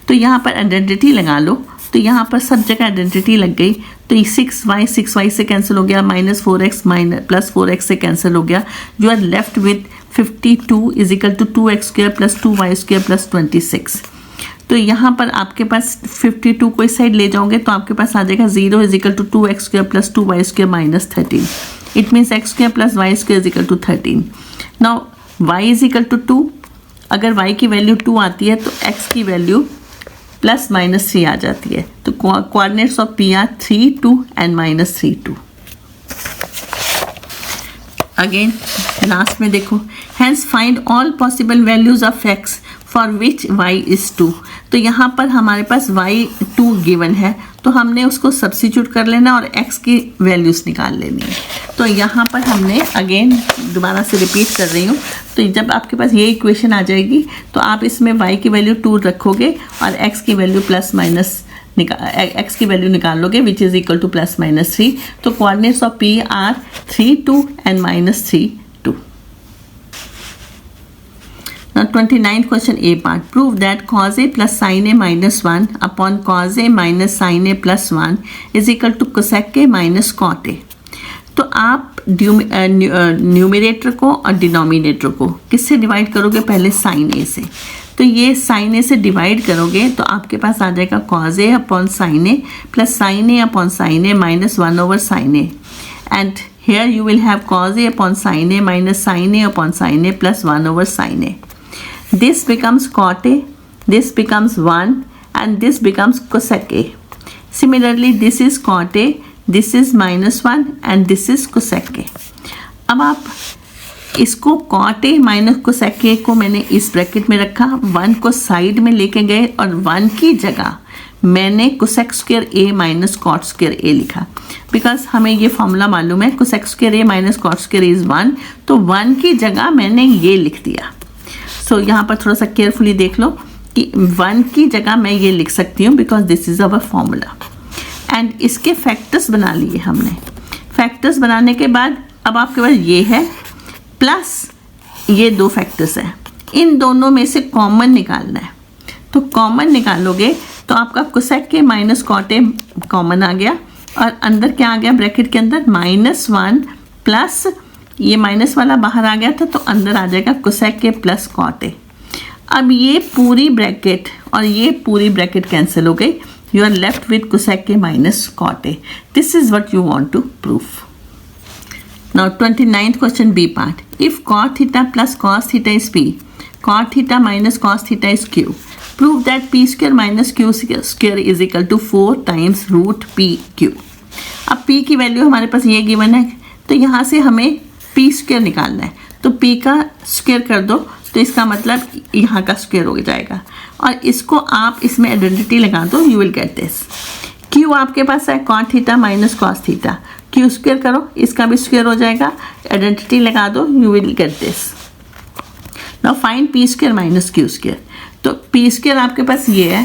तो यहाँ पर आइडेंटिटी लगा लो, तो यहाँ पर सब जगह आइडेंटिटी लग गई। तो ये 6y से कैंसिल हो गया, -4x + 4x से कैंसिल हो गया। You are left with 52 is equal to 2x square plus 2y square plus 26। तो यहाँ पर आपके पास 52 को इस साइड ले जाओगे तो आपके पास आ जाएगा 0 is equal to 2x square plus 2y square minus 13। It means x square plus y square is equal to 13। Now y is equal to 2, अगर y की वैल्यू 2 आती है तो x की वैल्यू प्लस माइनस 3 आ जाती है। तो coordinates of p are 3 2 and minus 3 2। Again last में देखो, hence find all possible values of x for which y is 2। तो यहाँ पर हमारे पास y 2 गिवन है, तो हमने उसको सब्स्टिट्यूट कर लेना और x की वैल्यूज निकाल लेनी है। तो यहाँ पर हमने अगेन दोबारा से रिपीट कर रही हूँ, तो जब आपके पास ये इक्वेशन आ जाएगी तो आप इसमें y की वैल्यू 2 रखोगे और x की वैल्यू प्लस माइनस x की वैल्यू निकाल लोगे which is equal to plus minus 3। तो coordinates of p are 3 2 and minus 3 2। Now 29th question A part. Prove that cos A plus sin A minus 1 upon cos A minus sin A plus 1 is equal to cosec A minus cot A. तो आप numerator को और denominator को किससे divide करोगे? पहले sign ए से। तो ये साइन ए से डिवाइड करोगे तो आपके पास आ जाएगा cos A upon sine A plus sine A upon sine A minus 1 over sine A, and here you will have cos A upon sin A minus sin A upon sin A plus 1 over sin A. This becomes cot A, this becomes 1 and this becomes cosec A. Similarly, this is cot A, this is minus 1 and this is cosec A. अब आप इसको cot A minus cosec A को मैंने इस bracket में रखा, 1 को side में लेके गए और 1 की जगह मैंने cosec square A minus cot square A लिखा, बिकॉज हमें ये फॉर्मूला मालूम है cosec square A minus cot square is 1, तो 1 की जगह मैंने ये लिख दिया। सो यहाँ पर थोड़ा सा केयरफुली देख लो कि 1 की जगह मैं ये लिख सकती हूँ because this is our formula. And इसके फैक्टर्स बना लिए हमने। फैक्टर्स बनाने के बाद अब आपके पास ये है प्लस ये दो फैक्टर्स हैं, इन दोनों में से कॉमन निकालना है। तो कॉमन निकालोगे तो आपका कोसेक के माइनस कॉट ए कॉमन आ गया और अंदर क्या आ गया ब्रैकेट के अंदर -1 प्लस ये माइनस वाला बाहर आ गया था तो अंदर आ जाएगा कोसेक के प्लस कॉट ए। अब ये पूरी ब्रैकेट और ये पूरी ब्रैकेट कैंसिल हो गई, you are left with cosec के minus cot A. This is what you want to prove. Now 29th question B part, if cot theta plus cos theta is P, cot theta minus cos theta is Q, prove that P square minus Q square is equal to 4 times root P Q. अब P की value हमारे पास ये given है, तो यहाँ से हमें पी स्क्वायर निकालना है, तो पी का स्क्वायर कर दो तो इसका मतलब यहाँ का स्क्वायर हो जाएगा और इसको आप इसमें आइडेंटिटी लगा दो, you will get this. Q आपके पास है cot theta minus cos theta, Q square करो इसका भी स्क्वायर हो जाएगा, आइडेंटिटी लगा दो, you will get this. Now find P square minus Q square. तो पी स्क्वायर आपके पास ये है,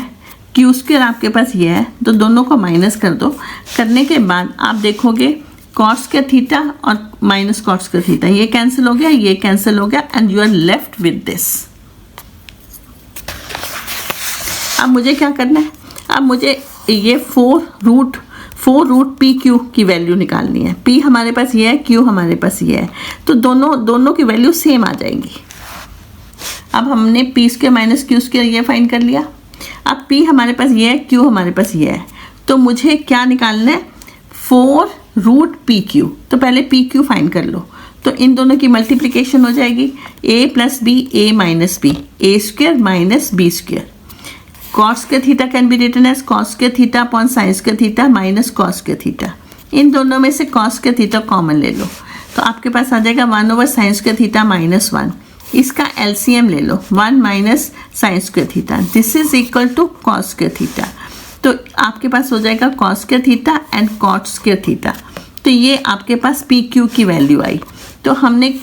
क्यू स्क्वायर आपके पास ये है, तो दोनों को माइनस कर दो। करने के बाद आप देखोगे कॉट स्क्वायर थीटा और माइनस कॉट स्क्वायर थीटा ये कैंसिल हो गया, ये कैंसिल हो गया and you are left with this. अब मुझे क्या करना है, अब मुझे ये 4 रूट पी क्यू की वैल्यू निकालनी है। पी हमारे पास ये है, क्यू हमारे पास ये है, तो दोनों की वैल्यू सेम आ जाएंगी। अब हमने P square minus Q square ये फाइंड कर लिया। अब पी हमारे पास ये है, क्यू हमारे पास ये है, तो मुझे क्या निकालना है 4 रूट पी क्यू। तो पहले पी क्यू फाइंड कर लो, तो इन दोनों की मल्टीप्लिकेशन हो जाएगी a plus B A minus B, A square minus B square. Cot square theta can be written as cot square theta upon sine square theta minus cot square theta. इन दोनों में से कॉट स्क्वायर थीटा कॉमन ले लो, तो आपके पास आ जाएगा 1 over sine square theta minus 1। इसका एलसीएम ले लो, 1 minus sine square theta, this is equal to cot square theta. तो आपके पास हो जाएगा cot square theta and cot square theta. तो ये आपके पास पी क्यू की वैल्यू आई, तो हमने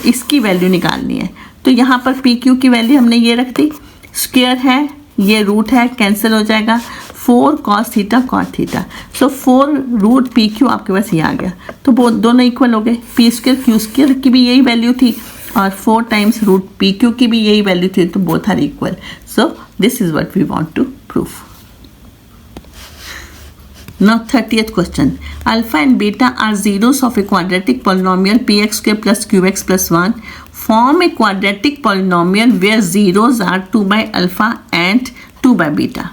इसकी वैल्यू निकालनी है। तो यहाँ पर पी क्यू की वैल्यू हमने ये रख दी, स्क्वायर है ये रूट है कैंसिल हो जाएगा, 4 कॉस थीटा कॉट थीटा। सो 4 रूट पी क्यू आपके पास ये आ गया, तो वो दोनों इक्वल हो गए। पी स्क्वायर क्यू स्क्वायर की भी यही वैल्यू थी और 4 टाइम्स रूट पी क्यू की भी यही वैल्यू थी, तो both are equal. So this is what we want to prove. Now 30th question, alpha and beta are zeros of a quadratic polynomial px square plus qx plus 1 form a quadratic polynomial where zeros are 2 by alpha and 2 by beta.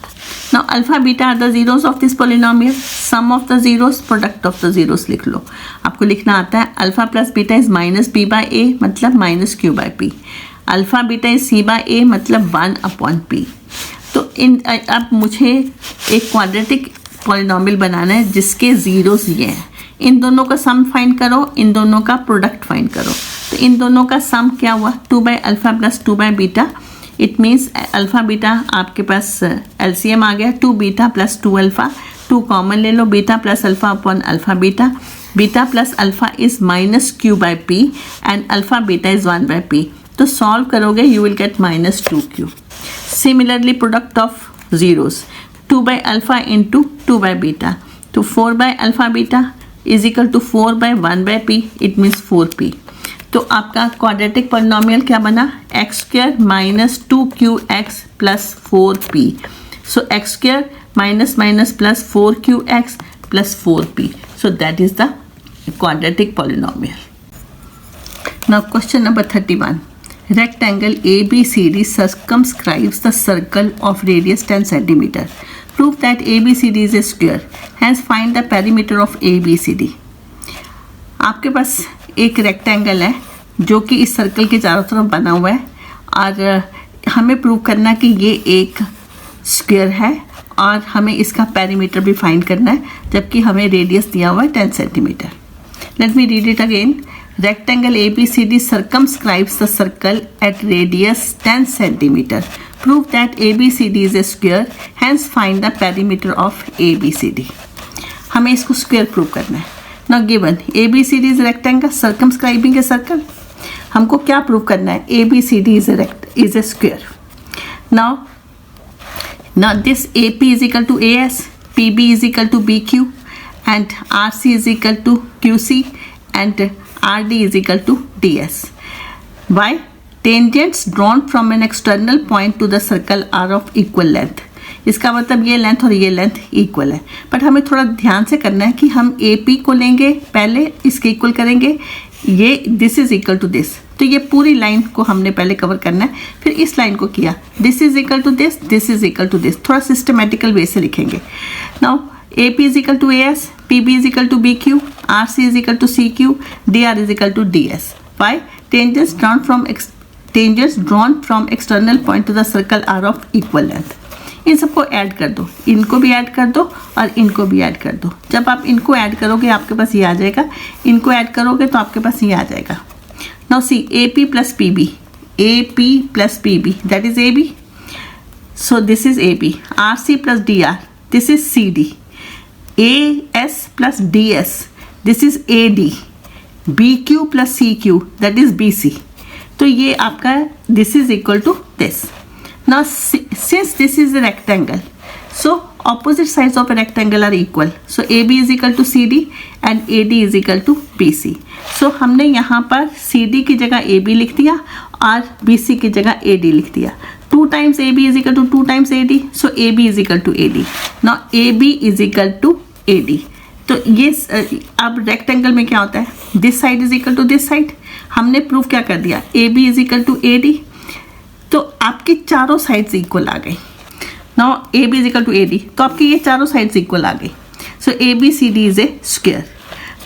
Now alpha beta are the zeros of this polynomial. Sum of the zeros, product of the zeros लिख लो. आपको लिखना आता है alpha plus beta is minus B by A मतलब minus Q by P. Alpha beta is C by A मतलब 1 upon P. तो अब मुझे एक क्वाड्रेटिक पॉलिनॉमियल बनाना है जिसके जीरोस ये हैं. इन दोनों का सम फाइंड करो, इन दोनों का प्रोडक्ट फाइंड करो. तो इन दोनों का सम क्या हुआ 2 by alpha plus 2 by beta. It means alpha beta आपके पास एलसीएम आ गया 2 बीटा प्लस 2 अल्फा. 2 कॉमन ले लो, beta plus alpha upon alpha beta. Beta plus alpha is minus Q by P and alpha beta is 1 by P. तो solve करोगे you will get minus 2q. Similarly, product of zeros 2 by alpha into 2 by beta. तो 4 by alpha beta is equal to 4 by 1 by p. It means 4p. तो आपका quadratic polynomial क्या बना x square minus 2qx plus 4p. So x square minus minus plus 4qx plus 4p. So that is the quadratic polynomial. Now question number 31. Rectangle ABCD circumscribes the circle of radius 10 cm. Prove that ABCD is a square. Hence find the perimeter of ABCD. आपके पास एक rectangle है जो कि इस circle के चारों तरफ बना हुआ है और हमें प्रूव करना कि ये एक स्क्वायर है और हमें इसका पेरीमीटर भी फाइंड करना है जबकि हमें रेडियस दिया हुआ है 10 centimetre. Let me read it again. Rectangle ABCD circumscribes the circle at radius 10 cm. Prove that ABCD is a square. Hence find the perimeter of ABCD. हमें इसको स्क्वायर प्रूव करना है. Now given ABCD is a rectangle circumscribing a circle. हमको क्या prove करना है ABCD is a square. Now this AP is equal to AS, PB is equal to BQ and RC is equal to QC and RD is equal to DS. Why? Tangents drawn from an external point to the circle are of equal length. इसका मतलब ये length और ये length equal है. But हमें थोड़ा ध्यान से करना है कि हम AP को लेंगे पहले, इसके इक्वल करेंगे. ये this is equal to this. तो ये पूरी लाइन को हमने पहले कवर करना है. फिर इस लाइन को किया this is equal to this, this is equal to this. थोड़ा सिस्टमेटिकल वे से लिखेंगे. Now AP is equal to AS, PB is equal to BQ, RC is equal to CQ, DR is equal to DS. Why? Tangents drawn from external point to the circle are of equal length. इन सबको add कर दो, इनको भी add कर दो और इनको भी ऐड कर दो. जब आप इनको ऐड करोगे आपके पास ये आ जाएगा, इनको ऐड करोगे तो आपके पास ये आ जाएगा. Now see AP plus PB, AP plus PB, that is AB. So this is AB. RC plus DR, this is CD. AS plus DS, this is AD. BQ plus CQ, that is BC. तो ये आपका this is equal to this. Now since this is a rectangle, so opposite sides of a rectangle are equal. So AB is equal to CD and AD is equal to BC. So हमने यहाँ पर CD की जगह AB लिख दिया और BC की जगह AD लिख दिया. 2 times AB is equal to 2 times AD. So AB is equal to AD. Now AB is equal to AD. तो ये अब रेक्टेंगल में क्या होता है this side is equal to this side. हमने प्रूफ क्या कर दिया AB is equal to AD. तो आपकी चारों साइड्स इक्वल आ गई. Now AB is equal to AD, तो आपकी ये चारों साइड्स इक्वल आ गई. So ABCD is a square.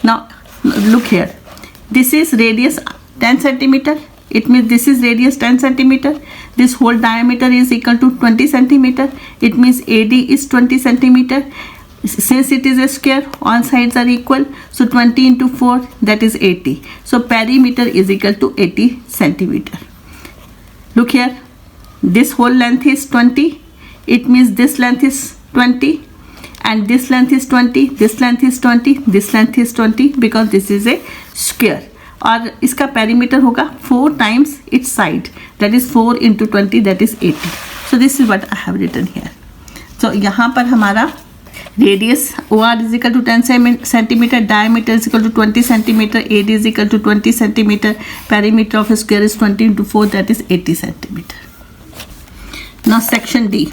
Now look here, this is radius 10 centimetre. It means this is radius 10 centimeter. This whole diameter is equal to 20 centimeter. It means AD is 20 centimeter. Since it is a square, all sides are equal. So 20 into 4, that is 80. So perimeter is equal to 80 centimeter. Look here. This whole length is 20. It means this length is 20. And this length is 20. This length is 20. This length is 20 because this is a square. और इसका perimeter होगा 4 times its side, that is 4 into 20, that is 80. So this is what I have written here. So यहाँ पर हमारा radius OR is equal to 10 centimeter, diameter is equal to 20 centimeter, AD is equal to 20 centimeter, perimeter of a square is 20 into 4, that is 80 centimeter. Now section D.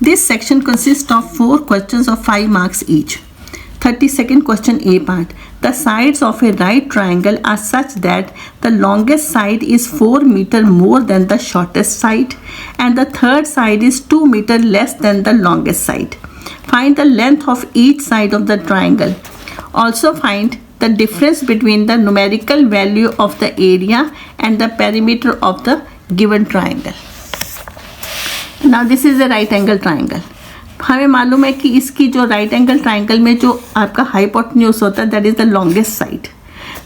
This section consists of 4 questions of 5 marks each. 32nd question A part. The sides of a right triangle are such that the longest side is 4 meter more than the shortest side and the third side is 2 meter less than the longest side. Find the length of each side of the triangle. Also find the difference between the numerical value of the area and the perimeter of the given triangle. Now this is a right angle triangle. हमें मालूम है कि इसकी जो right angle triangle में जो आपका hypotenuse होता है that is the longest side.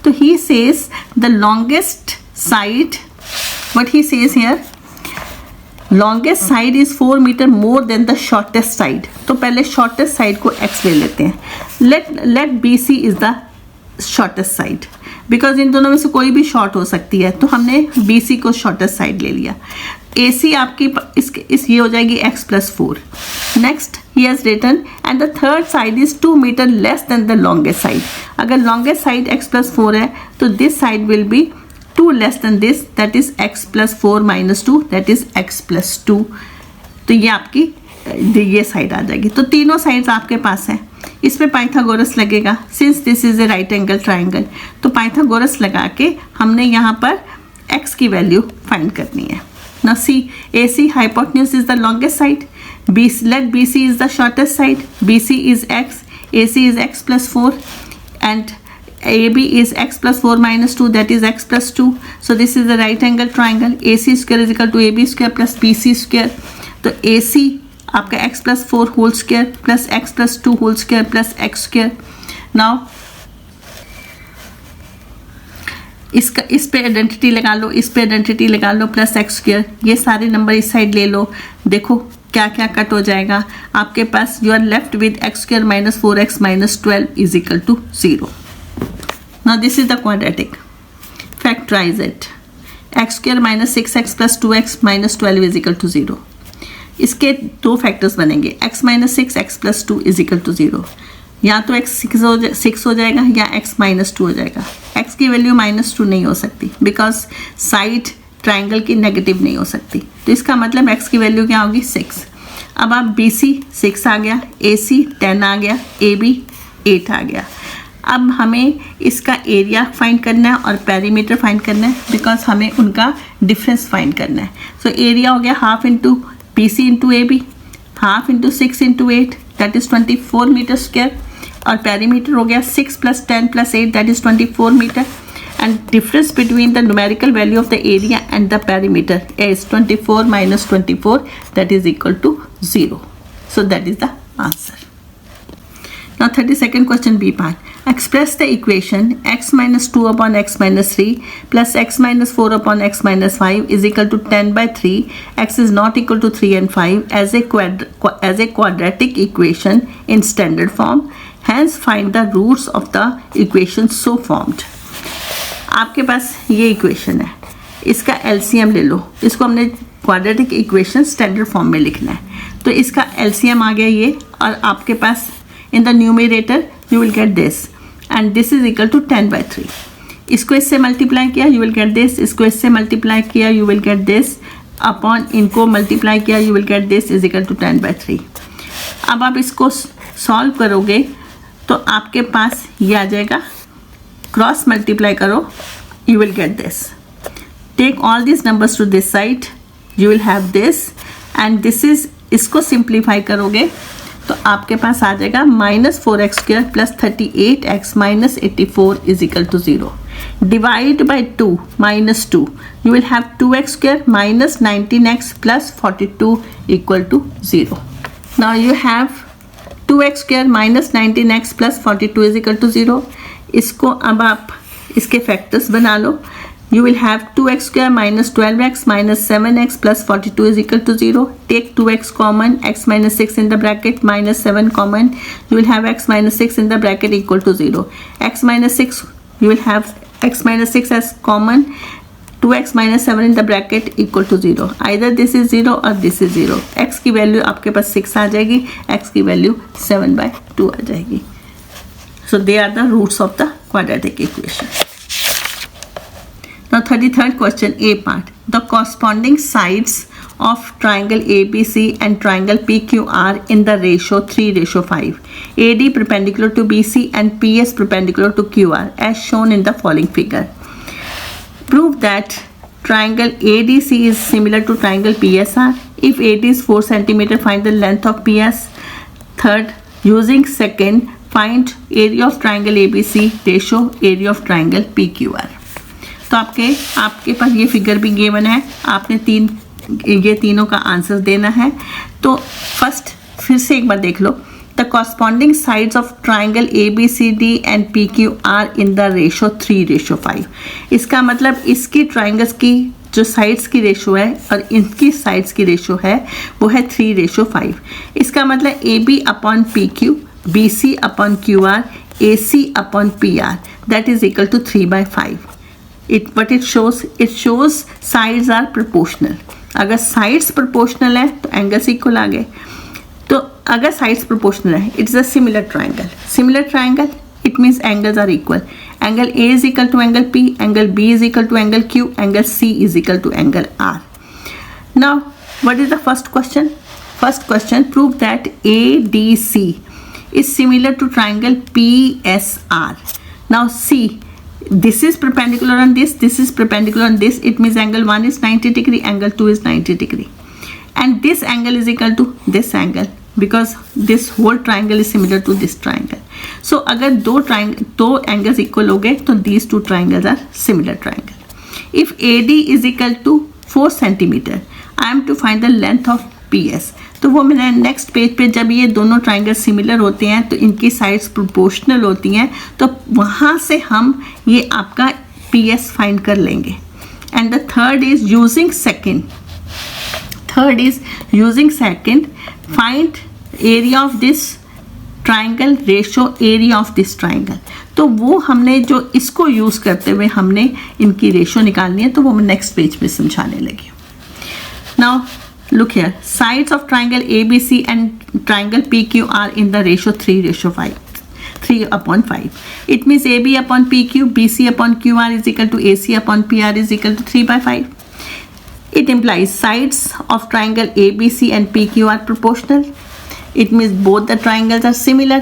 तो he says the longest side, what he says here, longest side is 4 metre more than the shortest side. तो पहले शॉर्टेस्ट साइड को x ले लेते हैं. Let B C is the shortest side because इन दोनों में से कोई भी शॉर्ट हो सकती है. तो हमने बी सी को शॉर्टेस्ट साइड ले लिया. ए सी आपकी ये हो जाएगी x plus 4. Next he has written and the third side is 2 metre less than the longest side. अगर लॉन्गेस्ट साइड x प्लस 4 है तो this side will be 2 less than this, that is x plus 4 minus 2, that is x plus 2. तो ये आपकी ये side आ जाएगी. तो तीनों साइड्स आपके पास हैं. इसमें पाइथागोरस लगेगा since this is A right angle triangle. तो पाइथागोरस लगा के हमने यहाँ पर x की वैल्यू फाइंड करनी है. Now see, AC hypotenuse is the longest side. Let BC is the shortest side. BC is x. AC is x plus 4, and AB is x plus 4 minus 2. That is x plus 2. So this is the right angle triangle. AC square is equal to AB square plus BC square. तो AC आपका x plus 4 whole square plus x plus 2 whole square plus x square. Now इस पे identity लगा लो, इस पे identity लगा लो plus x square. ये सारे नंबर इस साइड ले लो. देखो क्या क्या कट हो जाएगा आपके पास. You are left with X square minus 4x minus 12 is equal to 0. Now this is the quadratic. Factorise it. X square minus 6x plus 2x minus 12 is equal to 0. इसके दो फैक्टर्स बनेंगे, x minus 6 x plus 2 is equal to 0. या तो x 6 हो जाएगा या x minus 2 हो जाएगा. x की वैल्यू माइनस 2 नहीं हो सकती बिकॉज साइड ट्राइंगल की नेगेटिव नहीं हो सकती. तो इसका मतलब x की वैल्यू क्या होगी 6. अब आप BC 6 आ गया, AC 10 आ गया, AB 8 आ गया. अब हमें इसका एरिया फाइंड करना है और पेरीमीटर फाइंड करना है बिकॉज हमें उनका डिफरेंस फाइंड करना है. सो एरिया हो गया half into BC into AB, half into 6 into 8 that is 24 metre square. और पेरीमीटर हो गया 6 plus 10 plus 8 that is 24 metre. And difference between the numerical value of the area and the perimeter is 24 minus 24 that is equal to 0. So that is the answer. Now 32nd question B part. Express the equation x minus 2 upon x minus 3 plus x minus 4 upon x minus 5 is equal to 10 by 3. X is not equal to 3 and 5 as a quadratic equation in standard form. Hence find the roots of the equation so formed. आपके पास ये equation है, इसका LCM ले लो. इसको हमने quadratic equation standard form में लिखना है. तो इसका LCM आ गया ये, और आपके पास in the numerator you will get this and this is equal to 10 by 3. इसको इससे मल्टीप्लाई किया you will get this, इसको इससे मल्टीप्लाई किया you will get this, upon इनको मल्टीप्लाई किया you will get this is equal to 10 by 3. अब आप इसको सॉल्व करोगे तो आपके पास ये आ जाएगा. क्रॉस मल्टीप्लाई करो you will get this. Take all these numbers to this side, you will have this and this is, इसको सिंप्लीफाई करोगे तो आपके पास आ जाएगा minus 4x square plus 38x minus 84 is equal to 0. Divide by 2 minus 2 you will have 2x square minus 19x plus 42 equal to 0. Now you have 2x square minus 19x plus 42 is equal to 0. इसको अब आप इसके factors बना लो. You will have 2x square minus 12x minus 7x plus 42 is equal to 0. Take 2x common, x minus 6 in the bracket minus 7 common. You will have x minus 6 in the bracket equal to 0. X minus 6, you will have x minus 6 as common. 2x minus 7 in the bracket equal to 0. Either this is 0 or this is 0. x की value आपके पास 6 आ जाएगी, x की value 7 by 2 आ जाएगी. So they are the roots of the quadratic equation. Now 33rd question A part. The corresponding sides of triangle ABC and triangle PQR in the ratio 3:5. AD perpendicular to BC and PS perpendicular to QR as shown in the following figure. Prove that triangle ADC is similar to triangle PSR. If AD is 4 cm, find the length of PS. Third, using second, find area of triangle ABC ratio area of triangle PQR. तो आपके पास ये figure भी given है, आपने ये तीनों का आंसर देना है. तो फर्स्ट फिर से एक बार देख लो. The corresponding sides of triangle ABCD and PQR in the ratio 3:5. इसका मतलब इसकी ट्राइंगल्स की जो साइड्स की रेशो है और इनकी साइड्स की रेशो है वो है 3:5. इसका मतलब AB upon PQ, BC upon QR, AC upon PR that is equal to 3/5. It shows sides are proportional. अगर sides proportional है तो angles equal आ गए. तो अगर sides proportional है, it's a similar triangle. Similar triangle, it means angles are equal. Angle A is equal to angle P, angle B is equal to angle Q, angle C is equal to angle R. Now, what is the first question? First question, prove that ADC is similar to triangle PSR. Now see, this is perpendicular on this is perpendicular on this. It means angle 1 is 90 degree, angle 2 is 90 degree, and this angle is equal to this angle because this whole triangle is similar to this triangle. So अगर दो angles equal हो गए तो these two triangles are similar triangle. If AD is equal to 4 cm, I am to find the length of PS. तो वो मैंने next page पे जब ये दोनों ट्राइंगल सिमिलर होते हैं तो इनकी साइड्स प्रोपोर्शनल होती हैं, तो वहाँ से हम ये आपका PS फाइंड कर लेंगे. And the third is using second find area of this triangle ratio area of this triangle. तो वो हमने जो इसको यूज़ करते हुए हमने इनकी रेशो निकालनी है, तो वो मैं नेक्स्ट पेज पे समझाने लगी. Now look here, sides of triangle ABC and triangle PQR in the ratio 3:5. It means AB upon PQ, BC upon QR is equal to AC upon PR is equal to 3/5. It implies sides of triangle ABC and PQ are proportional. It means both the triangles are similar.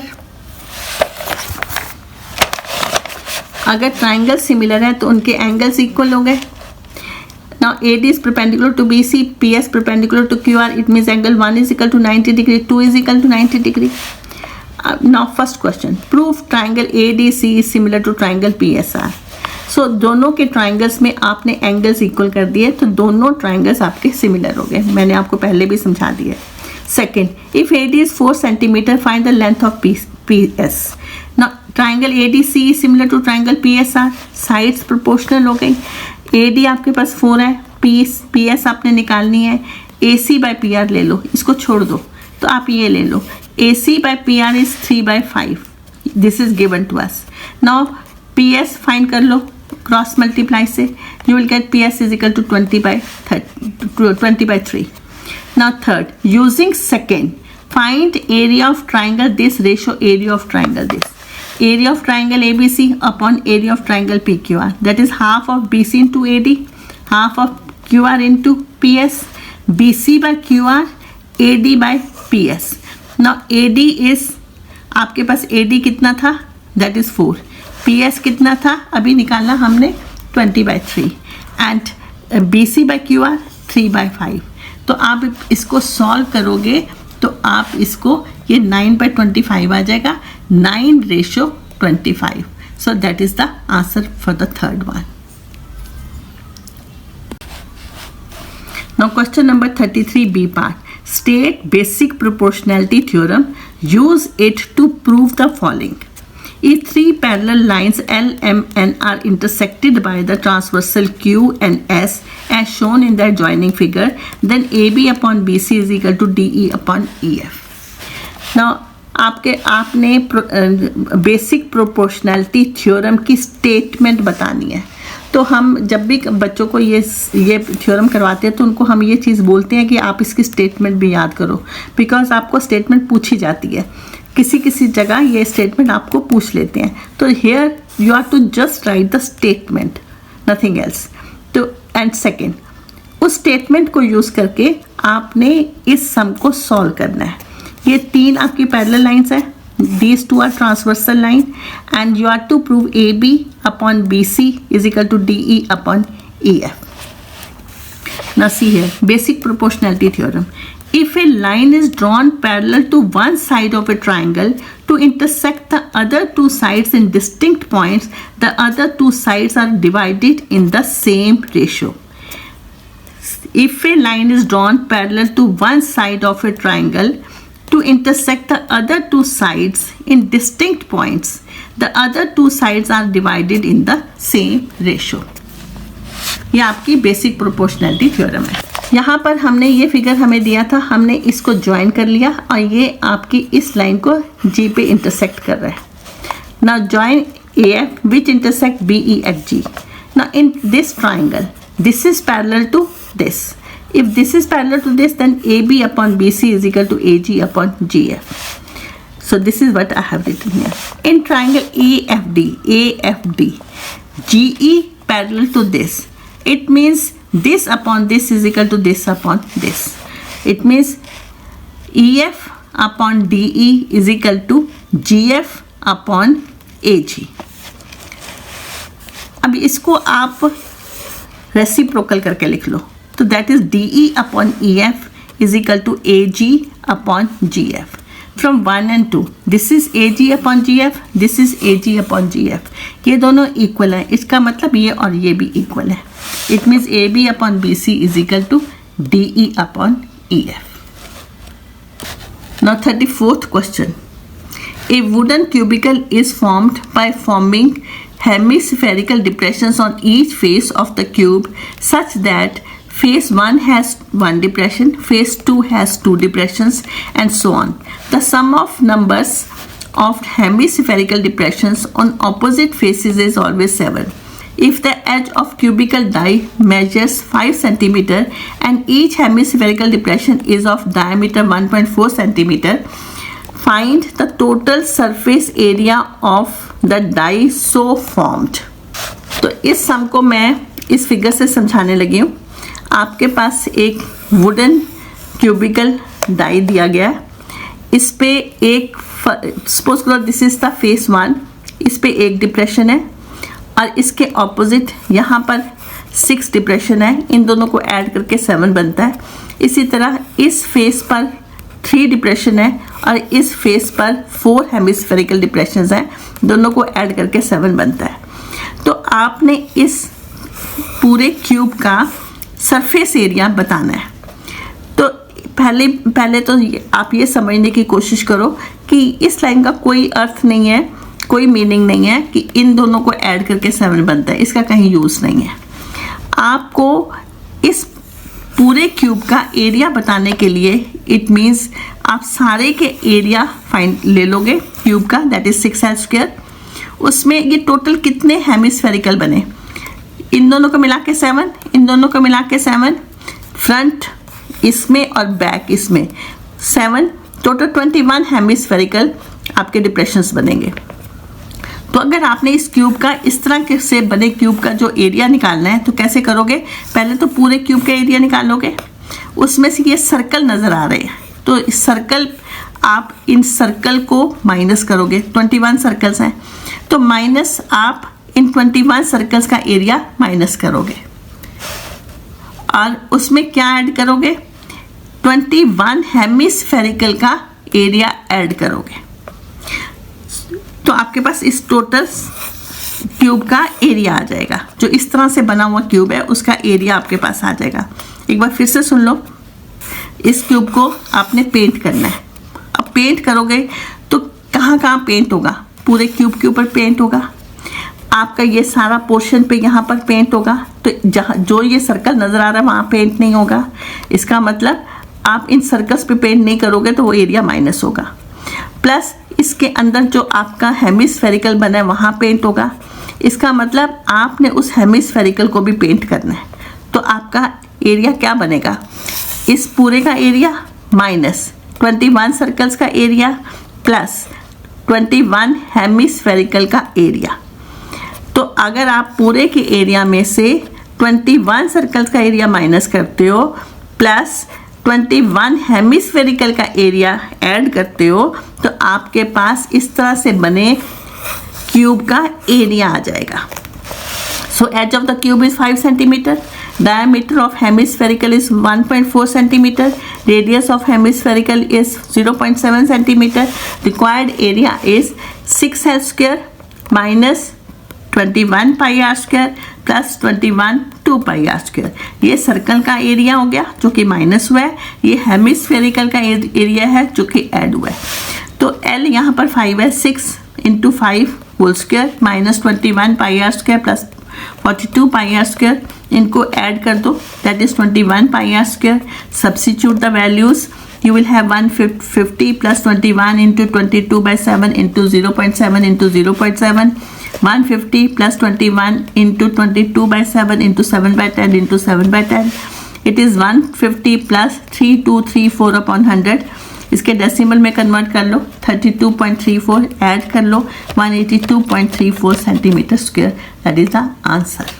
अगर triangle similar है तो उनके angles equal हो गए. Now AD is perpendicular to BC, PS perpendicular to QR. It means angle 1 is equal to 90 degree, 2 is equal to 90 degree. Now first question, prove triangle ADC is similar to triangle PSR. So दोनों के triangles में आपने angles equal कर दिए तो दोनों triangles आपके similar हो गए. मैंने आपको पहले भी समझा दिया. Second, if AD is 4 cm, find the length of PS. Now triangle ADC is similar to triangle PSR. Sides proportional हो गई. AD आपके पास 4 है, PS आपने निकालनी है. AC by PR ले लो, इसको छोड़ दो तो आप ये ले लो. AC by PR is 3/5. This is given to us. Now PS find कर लो क्रॉस मल्टीप्लाई से. You will get PS is equal to 20/3. Now third, using second, find area of triangle this ratio area of triangle this. Area of triangle ABC upon area of triangle PQR, that is half of BC into AD, half of QR into PS, BC by QR, AD by PS. Now AD is आपके पास AD कितना था, that is 4. PS कितना था अभी निकालना हमने 20/3 and BC by QR 3/5. तो आप इसको सॉल्व करोगे तो आप इसको ये 9/25 आ जाएगा, 9:25. So that is the answer for the third one. Now question number 33B part. State basic proportionality theorem. Use it to prove the following. If three parallel lines L, M, N are intersected by the transversal Q and S as shown in the adjoining figure, then AB upon BC is equal to DE upon EF. Now आपने basic proportionality theorem की statement बतानी है. तो हम जब भी बच्चों को ये थ्योरम करवाते हैं तो उनको हम ये चीज़ बोलते हैं कि आप इसकी स्टेटमेंट भी याद करो, बिकॉज आपको स्टेटमेंट पूछी जाती है. किसी जगह ये स्टेटमेंट आपको पूछ लेते हैं. तो here you are to just write the statement, nothing else. तो एंड सेकेंड, उस स्टेटमेंट को यूज करके आपने इस सम को सॉल्व करना है। ये 3 आपकी पैरेलल लाइंस है, these 2 are transversal line and you are to prove AB upon BC is equal to DE upon EF. Now see here, basic proportionality theorem. If a line is drawn parallel to one side of a triangle to intersect the other 2 sides in distinct points, the other 2 sides are divided in the same ratio. If a line is drawn parallel to one side of a triangle to intersect the other 2 sides in distinct points, the other 2 sides are divided in the same ratio. ये आपकी basic proportionality theorem है। यहाँ पर हमने ये figure हमें दिया था, हमने इसको ज्वाइन कर लिया और ये आपकी इस लाइन को G पे इंटरसेक्ट कर रहा है। Now join AF which intersect BE at G. Now in this triangle, this is parallel to this. If this is parallel to this, then AB upon BC is equal to AG upon GF. So this is what I have written here. In triangle AFD, GE parallel to this. It means this upon this is equal to this upon this. It means EF upon DE is equal to GF upon AG. अब इसको आप reciprocal करके लिख लो, तो that is DE upon EF is equal to AG upon GF. From 1 and 2, this is AG upon GF, this is AG upon GF. ये दोनों equal है, इसका मतलब ये और ये भी इक्वल है. It means AB upon BC is equal to DE upon EF. Now 34th question. A wooden cubicle is formed by forming hemispherical depressions on each face of the cube such that face 1 has 1 depression, face 2 has 2 depressions, and so on. The sum of numbers of hemispherical depressions on opposite faces is always 7. If the edge of cubical die measures 5 cm and each hemispherical depression is of diameter 1.4 cm, find the total surface area of the die so formed. तो इस सम को मैं इस figure से समझाने लगी हूँ। आपके पास एक वुडन क्यूबिकल डाई दिया गया है, इस पे एक सपोज करो दिस इज द फेस 1, इस पे एक डिप्रेशन है और इसके ऑपोजिट यहाँ पर 6 डिप्रेशन है, इन दोनों को ऐड करके 7 बनता है। इसी तरह इस फेस पर 3 डिप्रेशन है और इस फेस पर 4 हेमिस्फेरिकल डिप्रेशंस हैं, दोनों को ऐड करके 7 बनता है। तो आपने इस पूरे क्यूब का सरफेस एरिया बताना है। तो पहले तो आप ये समझने की कोशिश करो कि इस लाइन का कोई अर्थ नहीं है, कोई मीनिंग नहीं है कि इन दोनों को ऐड करके 7 बनता है, इसका कहीं यूज़ नहीं है। आपको इस पूरे क्यूब का एरिया बताने के लिए इट मीन्स आप सारे के एरिया फाइंड ले लोगे क्यूब का, दैट इज 6l²। उसमें ये टोटल कितने हेमिस्फेरिकल बने, इन दोनों को मिला के 7, इन दोनों को मिला के 7, फ्रंट इसमें और बैक इसमें 7, टोटल 21 हेमिस्फेरिकल आपके डिप्रेशंस बनेंगे। तो अगर आपने इस क्यूब का इस तरह के से बने क्यूब का जो एरिया निकालना है तो कैसे करोगे, पहले तो पूरे क्यूब का एरिया निकालोगे, उसमें से ये सर्कल नज़र आ रहे हैं तो इस सर्कल आप इन सर्कल को माइनस करोगे, 21 सर्कल्स हैं तो माइनस आप इन 21 सर्कल्स का एरिया माइनस करोगे और उसमें क्या ऐड करोगे, 21 हेमिस्फेरिकल का एरिया ऐड करोगे। तो आपके पास इस टोटल क्यूब का एरिया आ जाएगा, जो इस तरह से बना हुआ क्यूब है उसका एरिया आपके पास आ जाएगा। एक बार फिर से सुन लो, इस क्यूब को आपने पेंट करना है। अब पेंट करोगे तो कहाँ कहाँ पेंट होगा, पूरे क्यूब के ऊपर पेंट होगा, आपका ये सारा पोर्शन पे यहाँ पर पेंट होगा, तो जहाँ जो ये सर्कल नज़र आ रहा है वहाँ पेंट नहीं होगा। इसका मतलब आप इन सर्कल्स पे पेंट नहीं करोगे तो वो एरिया माइनस होगा। प्लस इसके अंदर जो आपका हेमिस्फेरिकल बना है वहाँ पेंट होगा, इसका मतलब आपने उस हेमिस्फेरिकल को भी पेंट करना है। तो आपका एरिया क्या बनेगा, इस पूरे का एरिया माइनस 21 सर्कल्स का एरिया प्लस 21 हेमिस्फेरिकल का एरिया। तो अगर आप पूरे के एरिया में से 21 सर्कल्स का एरिया माइनस करते हो प्लस 21 हेमिस्फेरिकल का एरिया ऐड करते हो तो आपके पास इस तरह से बने क्यूब का एरिया आ जाएगा. So edge of the cube is 5 centimeter. Diameter of hemispherical is 1.4 centimeter. Radius of hemispherical is 0.7 centimeter. Required area is 6 L square minus 21 pi r square plus 21 2 pi r square. ये circle का area हो गया जो कि minus हुआ है. ये hemispherical का एरिया है जो कि ऐड हुआ है. तो L यहाँ पर 5 है. 6 into 5 whole square minus 21 pi r square plus 42 pi r square. इनको ऐड कर दो, that is 21 pi r square. Substitute the values. You will have 150 plus 21 into 22 by 7 into 0.7 into 0.7. 150 plus 21 into 22 by 7 into 7 by 10 into 7 by 10. It is 150 plus 3234 upon 100. इसके decimal में convert कर लो. 32.34 add कर लो. 182.34 centimetre square. That is the answer.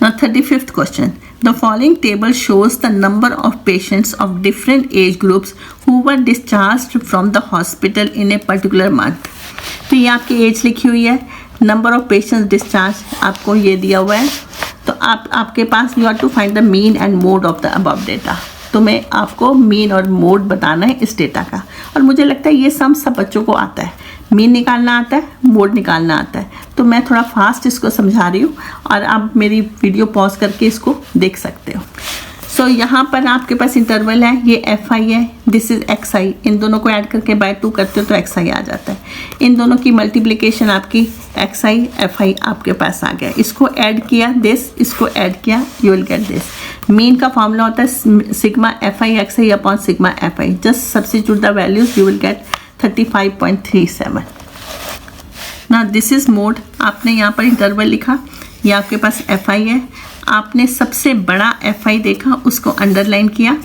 Now 35th question. The following table shows the number of patients of different age groups who were discharged from the hospital in a particular month. तो ये आपकी as लिखी हुई है. Number of patients discharge आपको ये दिया हुआ है. तो आपके पास you have to find the mean and mode of the above data. तो मैं आपको मीन और मोड बताना है इस डेटा का. और मुझे लगता है ये सब बच्चों को आता है. मीन निकालना आता है, मोड निकालना आता है. तो मैं थोड़ा फास्ट इसको समझा रही हूँ और आप मेरी वीडियो पॉज करके इसको देख सकते हो. सो यहाँ पर आपके पास इंटरवल है. ये एफ आई है, दिस इज एक्स आई. इन दोनों को ऐड करके बाय 2 करते हो तो एक्स आई आ जाता है. इन दोनों की मल्टीप्लिकेशन आपकी एक्स आई एफ आई आपके पास आ गया. इसको ऐड किया दिस, इसको ऐड किया, you will get this. Mean का फॉर्मूला होता है sigma F I x I upon sigma F I. Just substitute the values, you will gate 35.37. ना दिस इज मोड. आपने यहाँ पर इंटरवल लिखा, ये आपके पास एफ आई है. आपने सबसे बड़ा एफ आई देखा, उसको अंडरलाइन किया.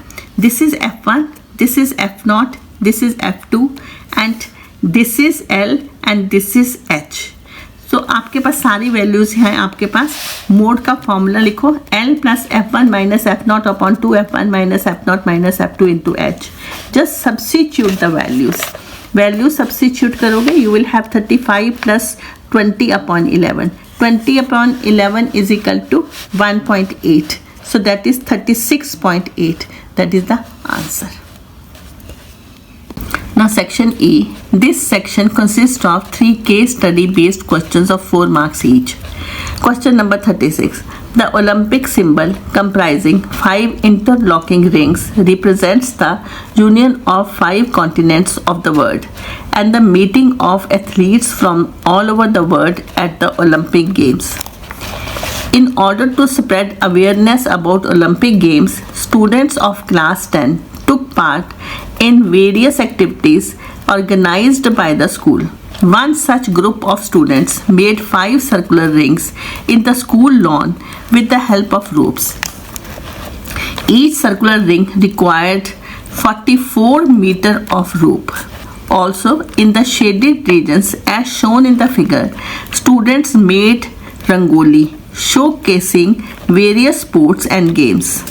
This is F1, this is F0, this is F2 and this is L and this is H. तो आपके पास सारी वैल्यूज हैं. आपके पास मोड का फॉर्मूला लिखो, L plus F1 minus F0 upon 2 F1 minus F0 minus F2 into H. Just substitute the values. Value substitute करोगे, you will have 35 plus 20 upon 11. 20 upon 11 is equal to 1.8. So that is 36.8. That is the answer. Now section E. This section consists of 3 case study based questions of 4 marks each. Question number 36. The Olympic symbol comprising 5 interlocking rings represents the union of 5 continents of the world and the meeting of athletes from all over the world at the Olympic Games. In order to spread awareness about Olympic Games, students of class 10 took part in various activities organized by the school. One such group of students made 5 circular rings in the school lawn with the help of ropes. Each circular ring required 44 meters of rope. Also, in the shaded regions as shown in the figure, students made rangoli showcasing various sports and games.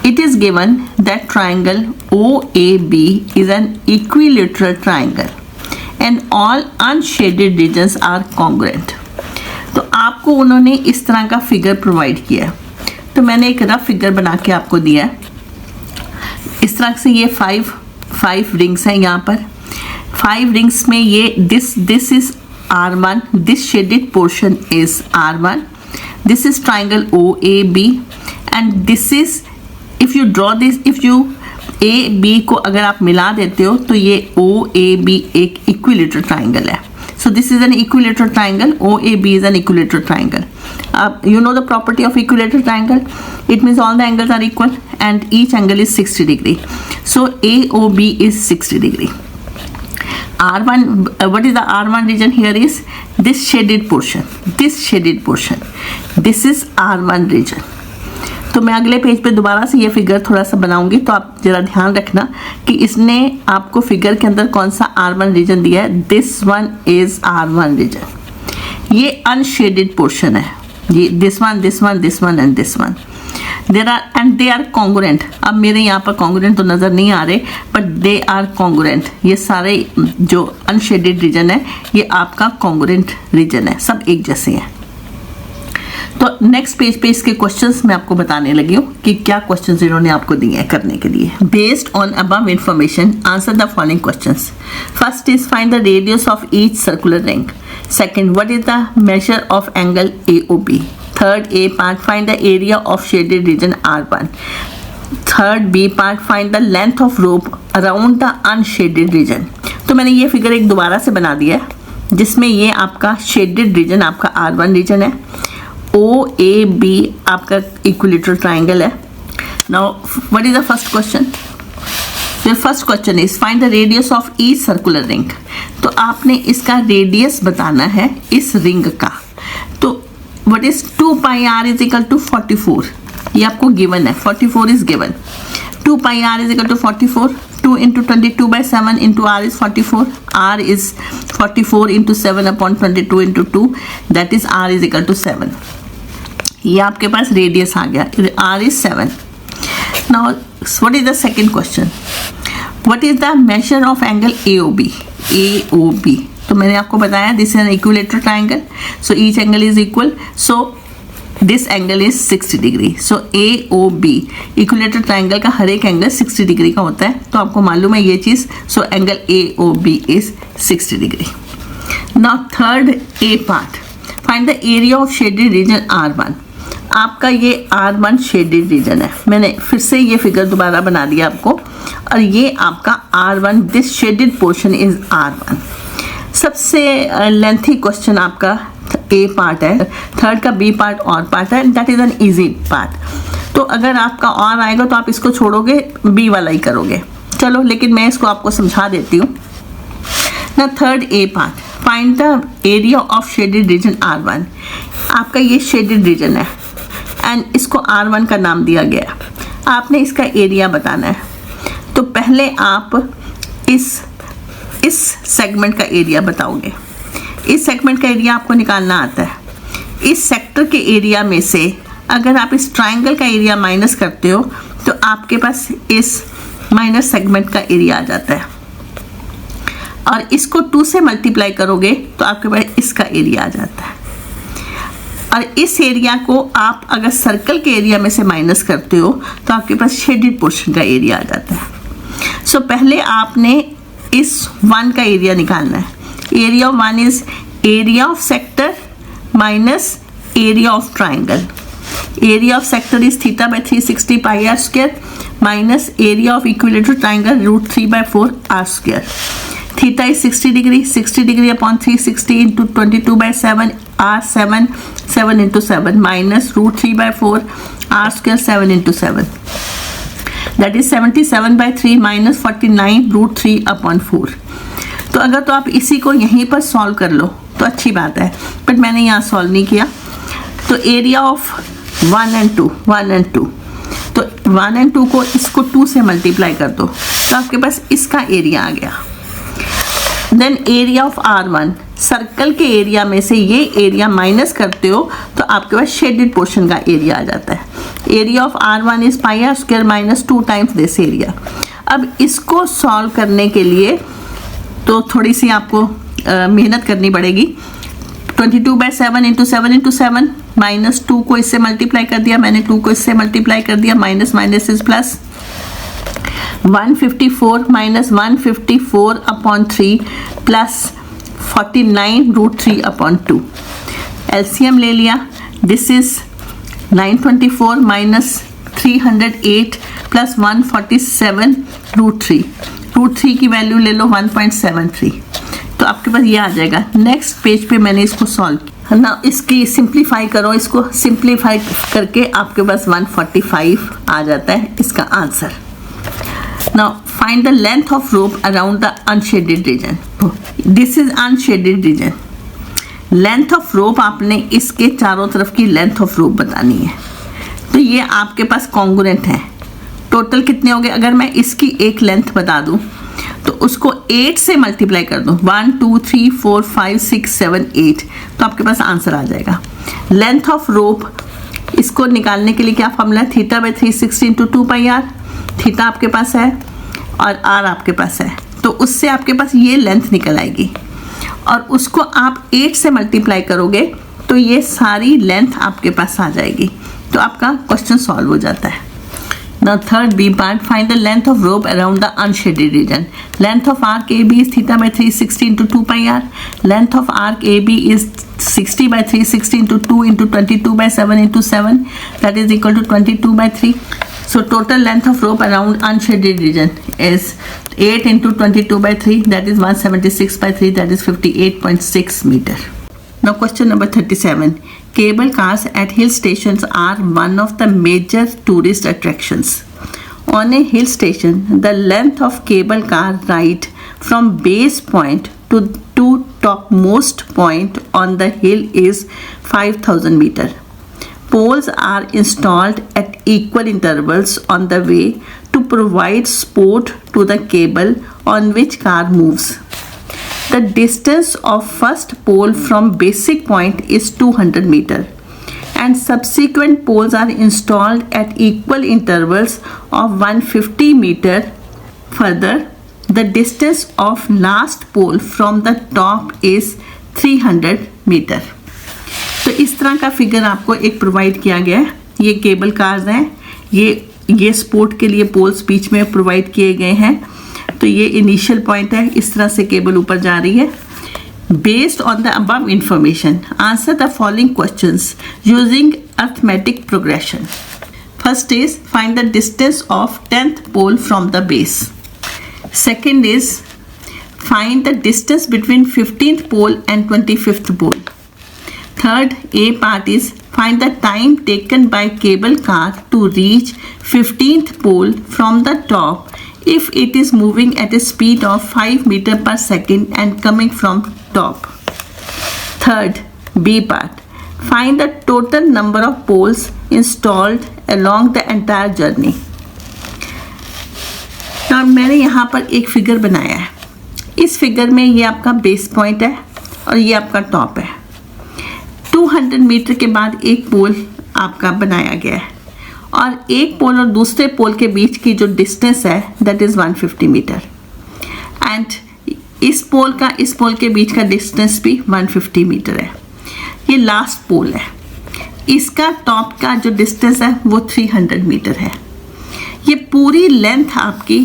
It is given that triangle OAB is an equilateral triangle and all unshaded regions are congruent. तो आपको उन्होंने इस तरह का figure provide किया. तो मैंने एक रफ फिगर बना के आपको दिया है. इस तरह से ये 5 रिंग्स हैं. यहाँ पर 5 रिंग्स में ये this is R1, this shaded portion is R1, this is triangle OAB and this is, if you draw this, if you A B को अगर आप मिला देते हो तो ये OAB एक इक्विलेटरल ट्राइंगल है. So this is an equilateral triangle. OAB is an equilateral triangle. You know the property of equilateral triangle. It means all the angles are equal and each angle is 60 degree. So AOB is 60 degree. R1, what is the R1 region here is this shaded portion. This shaded portion. This is R1 region. तो मैं अगले page पे दोबारा से ये figure थोड़ा सा बनाऊंगी, तो आप जरा ध्यान रखना कि इसने आपको फिगर के अंदर कौन सा R1 रीजन दिया है. This one is R1 region. ये अनशेडेड पोर्शन है. ये this one and this one they are congruent. अब मेरे यहाँ पर कॉन्ग्रुएंट तो नज़र नहीं आ रहे, बट दे आर कॉन्ग्रुएंट। ये सारे जो अनशेडेड रीजन है ये आपका कॉन्ग्रुएंट रीजन है, सब एक जैसे हैं। तो नेक्स्ट पेज पे इसके क्वेश्चंस मैं आपको बताने लगी हूँ कि क्या क्वेश्चंस इन्होंने आपको दिए हैं करने के लिए। Based on above information answer the following questions. First is find the radius of each circular ring. Second, what is the measure of angle AOB। Third, A part, find the area of shaded region R1. Third, B part, find the length of rope around the unshaded region। तो मैंने ये figure एक दोबारा से बना दिया है जिसमें ये आपका शेडेड रीजन आपका R1 रीजन है, OAB आपका इक्विलेटरल ट्राइंगल है। Now what is the first question? The first question is find the radius of each circular ring। तो आपने इसका रेडियस बताना है इस रिंग का। तो what is 2 pi r is equal to 44, ये आपको गिवन है, 44 is given। 2 pi r is equal to 44, 2 into 22/7 into r is 44, r is 44 into 7 upon 22 into 2, that is r is equal to 7। ये आपके पास radius आ गया, r is 7। Now what is the second question? What is the measure of angle AOB? AOB तो मैंने आपको बताया this is an equilateral triangle, so each angle is equal, so this angle is 60 degree. So AOB equilateral triangle का हर एक angle 60 degree का होता है, तो आपको मालूम है ये चीज़। So angle AOB is 60 degree. Now third A part, find the area of shaded region R1। आपका ये R1 शेडेड रीजन है, मैंने फिर से ये फिगर दोबारा बना दिया आपको, और ये आपका R1, this shaded portion is R1। सबसे लेंथी क्वेश्चन आपका A पार्ट है, थर्ड का B पार्ट और पार्ट है, that is an easy part. तो अगर आपका और आएगा तो आप इसको छोड़ोगे, B वाला ही करोगे। चलो लेकिन मैं इसको आपको समझा देती हूँ ना। Third A part, find the area of shaded region R1। आपका ये शेडेड रीजन है एंड इसको R1 का नाम दिया गया, आपने इसका एरिया बताना है। तो पहले आप इस सेगमेंट का एरिया बताओगे, इस सेगमेंट का एरिया आपको निकालना आता है। इस सेक्टर के एरिया में से अगर आप इस ट्राइंगल का एरिया माइनस करते हो तो आपके पास इस माइनस सेगमेंट का एरिया आ जाता है, और इसको 2 से मल्टीप्लाई करोगे तो आपके पास इसका एरिया आ जाता है। और इस एरिया को आप अगर सर्कल के एरिया में से माइनस करते हो तो आपके पास शेडेड पोर्शन का एरिया आ जाता है। सो पहले आपने इस 1 का एरिया निकालना है। Area of 1 is area of sector minus area of triangle. Area of sector is θ/360 pi r square minus area of equilateral triangle √3/4 r square. Theta is 60 degree, 60 degree upon 360 into 22/7 r 7 into 7 minus √3/4 r square 7 into 7, that is 77/3 minus 49 √3/4। तो अगर तो आप इसी को यहीं पर solve कर लो तो अच्छी बात है, बट मैंने यहाँ सॉल्व नहीं किया। तो एरिया ऑफ 1 and 2, तो 1 and 2 को इसको 2 से मल्टीप्लाई कर दो तो आपके पास इसका एरिया आ गया। Then area of R1, circle के एरिया में से ये एरिया माइनस करते हो तो आपके पास शेडेड पोर्शन का एरिया आ जाता है। Area of R1 is pi r square minus 2 times this area. अब इसको सॉल्व करने के लिए तो थोड़ी सी आपको मेहनत करनी पड़ेगी। 22/7 इंटू 7 इंटू 7 माइनस 2 को इससे मल्टीप्लाई कर दिया मैंने, 2 को इससे मल्टीप्लाई कर दिया, minus minus is plus. 154 minus 154/3 plus 49 √3/2। LCM ले लिया, दिस इज 924 माइनस 308 प्लस 147 √3 की वैल्यू ले लो 1.73, तो आपके पास ये आ जाएगा। नेक्स्ट पेज पे मैंने इसको सॉल्व किया ना, इसकी सिंप्लीफाई करो, इसको सिंप्लीफाई करके आपके पास 145 आ जाता है इसका answer. Now find the length of rope around the unshaded region. This is unshaded region. Length of rope आपने इसके चारों तरफ की लेंथ ऑफ रोप बतानी है। तो ये आपके पास कॉन्ग्रुएंट है। टोटल कितने हो गए? अगर मैं इसकी एक लेंथ बता दूं तो उसको 8 से मल्टीप्लाई कर दो, 1 2 3 4 5 6 7 8, तो आपके पास आंसर आ जाएगा। लेंथ ऑफ रोप, इसको निकालने के लिए क्या फॉर्मूला है, theta by 360 into 2 pi r. Theta आपके पास है और आर आपके पास है, तो उससे आपके पास ये लेंथ निकल आएगी और उसको आप 8 से मल्टीप्लाई करोगे तो ये सारी लेंथ आपके पास आ जाएगी। तो आपका क्वेश्चन सॉल्व हो जाता है। Now third B part, find the length of rope around the unshaded region. Length of arc AB is theta by 360 into 2 pi r. Length of arc AB is 60 by 360 into 2 into 22 by 7 into 7, that is equal to 22 by 3. So total length of rope around unshaded region is 8 into 22 by 3, that is 176 by 3, that is 58.6 meter. Now question number 37. Cable cars at hill stations are one of the major tourist attractions. On a hill station, the length of cable car ride from base point to topmost point on the hill is 5,000 meter. Poles are installed at equal intervals on the way to provide support to the cable on which car moves. The distance of first pole from basic point is 200 meter and subsequent poles are installed at equal intervals of 150 meter. Further, the distance of last pole from the top is 300 meter. तो इस तरह का figure आपको एक provide किया गया है। ये केबल कार्स हैं, ये सपोर्ट के लिए पोल्स बीच में प्रोवाइड किए गए हैं। तो ये इनिशियल पॉइंट है, इस तरह से केबल ऊपर जा रही है। Based on the above information answer the following questions using arithmetic progression. First is find the distance of 10th pole from the base. Second is find the distance between 15th pole and 25th pole. Third A part is find the time taken by cable car to reach 15th pole from the top if it is moving at a speed of 5 meter per second and coming from top. Third B part, find the total number of poles installed along the entire journey. Now मैंने यहाँ पर एक figure बनाया है। इस figure में ये आपका बेस पॉइंट है और ये आपका टॉप है। 200 मीटर के बाद एक पोल आपका बनाया गया है और एक पोल और दूसरे पोल के बीच की जो डिस्टेंस है दैट इज़ 150 मीटर एंड इस पोल के बीच का डिस्टेंस भी 150 मीटर है। ये लास्ट पोल है, इसका टॉप का जो डिस्टेंस है वो 300 मीटर है। ये पूरी लेंथ आपकी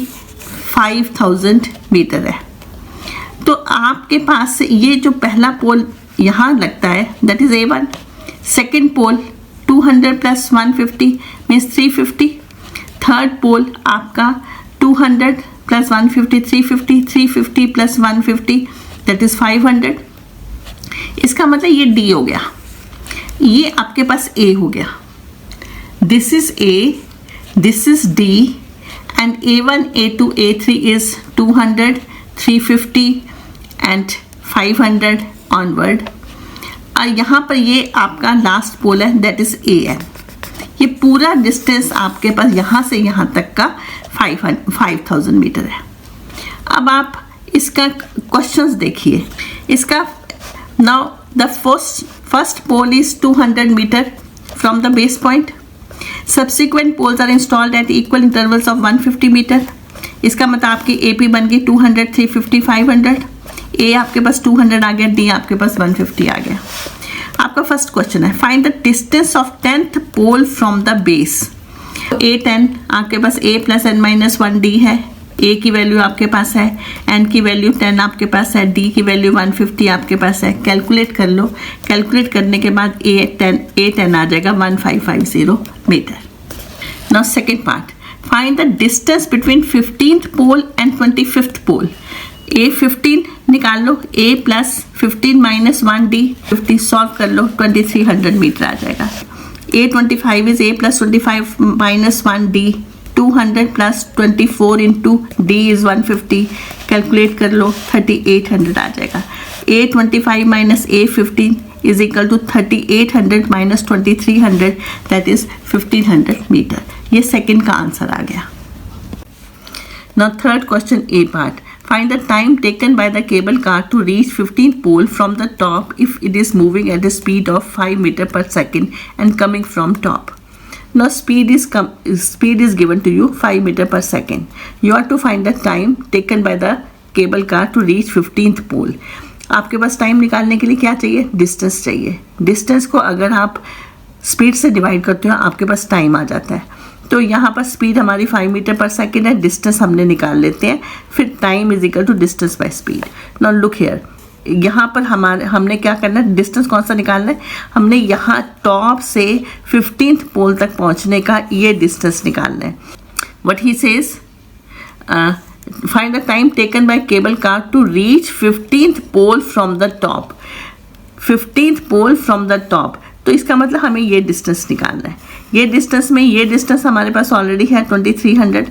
5000 मीटर है। तो आपके पास ये जो पहला पोल यहाँ लगता है that is A1, second pole 200 plus 150 means 350, third pole आपका 200 प्लस 150 350, 350 प्लस 150 दैट इज 500। इसका मतलब ये D हो गया, ये आपके पास A हो गया। This is A, this is D and A1 A2 A3 is 200 350 and 500 onward. और यहाँ पर ये आपका लास्ट पोल है दैट इज AM। ये पूरा डिस्टेंस आपके पास यहाँ से यहाँ तक का 5000 मीटर है। अब आप इसका क्वेश्चंस देखिए। इसका now the first pole is 200 metre from the base point. Subsequent poles are installed at equal intervals of 150 metre. इसका मतलब आपकी AP बन गई 200 350 500। A आपके पास 200 आ गया, D आपके पास 150 आ गया। आपका फर्स्ट क्वेश्चन है find the distance of 10th pole from the base. A10 आपके पास A plus n minus 1D है। A की वैल्यू आपके पास है, N की वैल्यू 10 आपके पास है, D की वैल्यू 150 आपके पास है। कैलकुलेट कर लो, कैलकुलेट करने के बाद A10 आ जाएगा 1550 metre. Now second part, find the distance between 15th pole and 25th pole. A15 निकाल लो, A plus 15 minus 1D 50 solve कर लो, 2300 मीटर आ जाएगा। A25 is A plus 25 minus 1D 200 plus 24 into D is 150, calculate कर लो 3800 आ जाएगा। A25 minus A15 is equal to 3800 minus 2300 that is 1500 metre. ये सेकेंड का आंसर आ गया। Now third question A part, Find the time taken by the cable car to reach 15th pole from the top if it is moving at a speed of 5 meter per second and coming from top. Now speed is given to you 5 meter per second. You have to find the time taken by the cable car to reach 15th pole. आपके पास time निकालने के लिए क्या चाहिए? Distance चाहिए. Distance को अगर आप स्पीड से डिवाइड करते हो आपके पास टाइम आ जाता है. तो यहाँ पर स्पीड हमारी 5 मीटर पर सेकेंड है, डिस्टेंस हमने निकाल लेते हैं, फिर time is equal to distance by speed. Now look here, यहाँ पर हमने क्या करना है? डिस्टेंस कौन सा निकालना है? हमने यहाँ टॉप से 15th पोल तक पहुँचने का ये डिस्टेंस निकालना है. What he says, find the time taken by cable car to reach 15th pole from the top. 15th pole from the top, तो इसका मतलब हमें ये डिस्टेंस निकालना है. ये डिस्टेंस हमारे पास ऑलरेडी है 2300.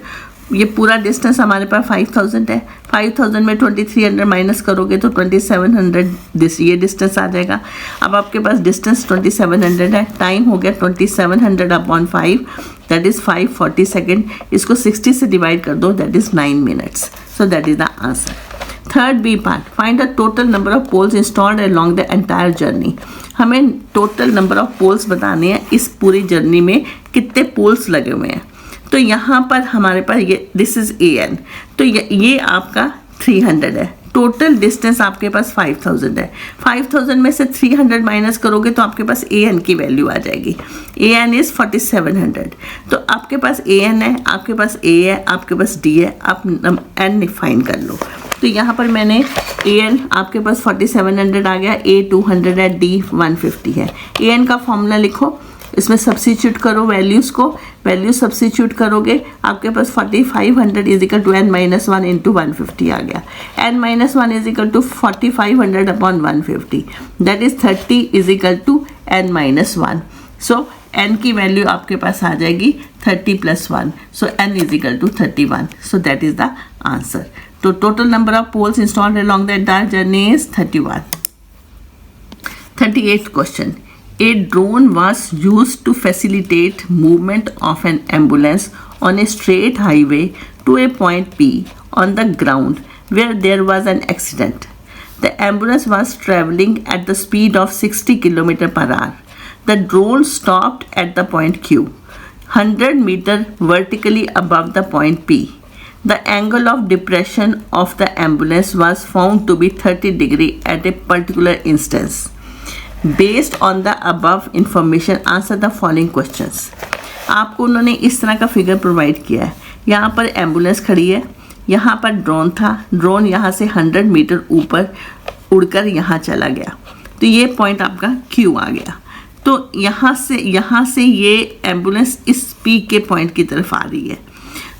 ये पूरा डिस्टेंस हमारे पास 5000 है. 5000 में 2300 माइनस करोगे तो 2700 ये डिस्टेंस आ जाएगा. अब आपके पास डिस्टेंस 2700 है, टाइम हो गया 2700 अपॉन 5, दैट इज़ 540 सेकेंड. इसको 60 से डिवाइड कर दो, that is 9 minutes. So that is the answer. Third B part, find the total number of poles installed along the entire journey. हमें टोटल नंबर ऑफ पोल्स बताने हैं, इस पूरी journey में कितने पोल्स लगे हुए हैं. तो यहाँ पर हमारे पास ये दिस इज़ AN, तो ये आपका 300 है. टोटल डिस्टेंस आपके पास 5000 है. 5000 में से 300 माइनस करोगे तो आपके पास AN की वैल्यू आ जाएगी. AN is 4700. तो आपके पास AN है, आपके पास A है, आपके पास D है, आप N फाइन कर लो. तो यहाँ पर मैंने AN आपके पास 4700 आ गया, A 200 है, D 150 है. AN का फॉर्मूला लिखो, इसमें सब्सिट्यूट करो वैल्यूज़ को. वैल्यू सब्सिट्यूट करोगे आपके पास 4500 is equal to n-1 into 150 आ गया. n-1 is equal to 4500 upon 150, that is 30 is equal to n-1. So n की वैल्यू आपके पास आ जाएगी 30 + 1, so n is equal to 31. So that is the answer. तो total number of poles installed along the entire journey is 31. 38th question. A drone was used to facilitate movement of an ambulance on a straight highway to a point P on the ground where there was an accident. The ambulance was traveling at the speed of 60 km per hour. The drone stopped at the point Q, 100 meters vertically above the point P. The angle of depression of the ambulance was found to be 30 degrees at a particular instance. Based on the above information, answer the following questions. आपको उन्होंने इस तरह का figure provide किया है. यहाँ पर ambulance खड़ी है, यहाँ पर ड्रोन था, ड्रोन यहाँ से 100 मीटर ऊपर उड़कर यहाँ चला गया, तो ये पॉइंट आपका Q आ गया. तो यहाँ से ये एम्बुलेंस इस P के पॉइंट की तरफ आ रही है.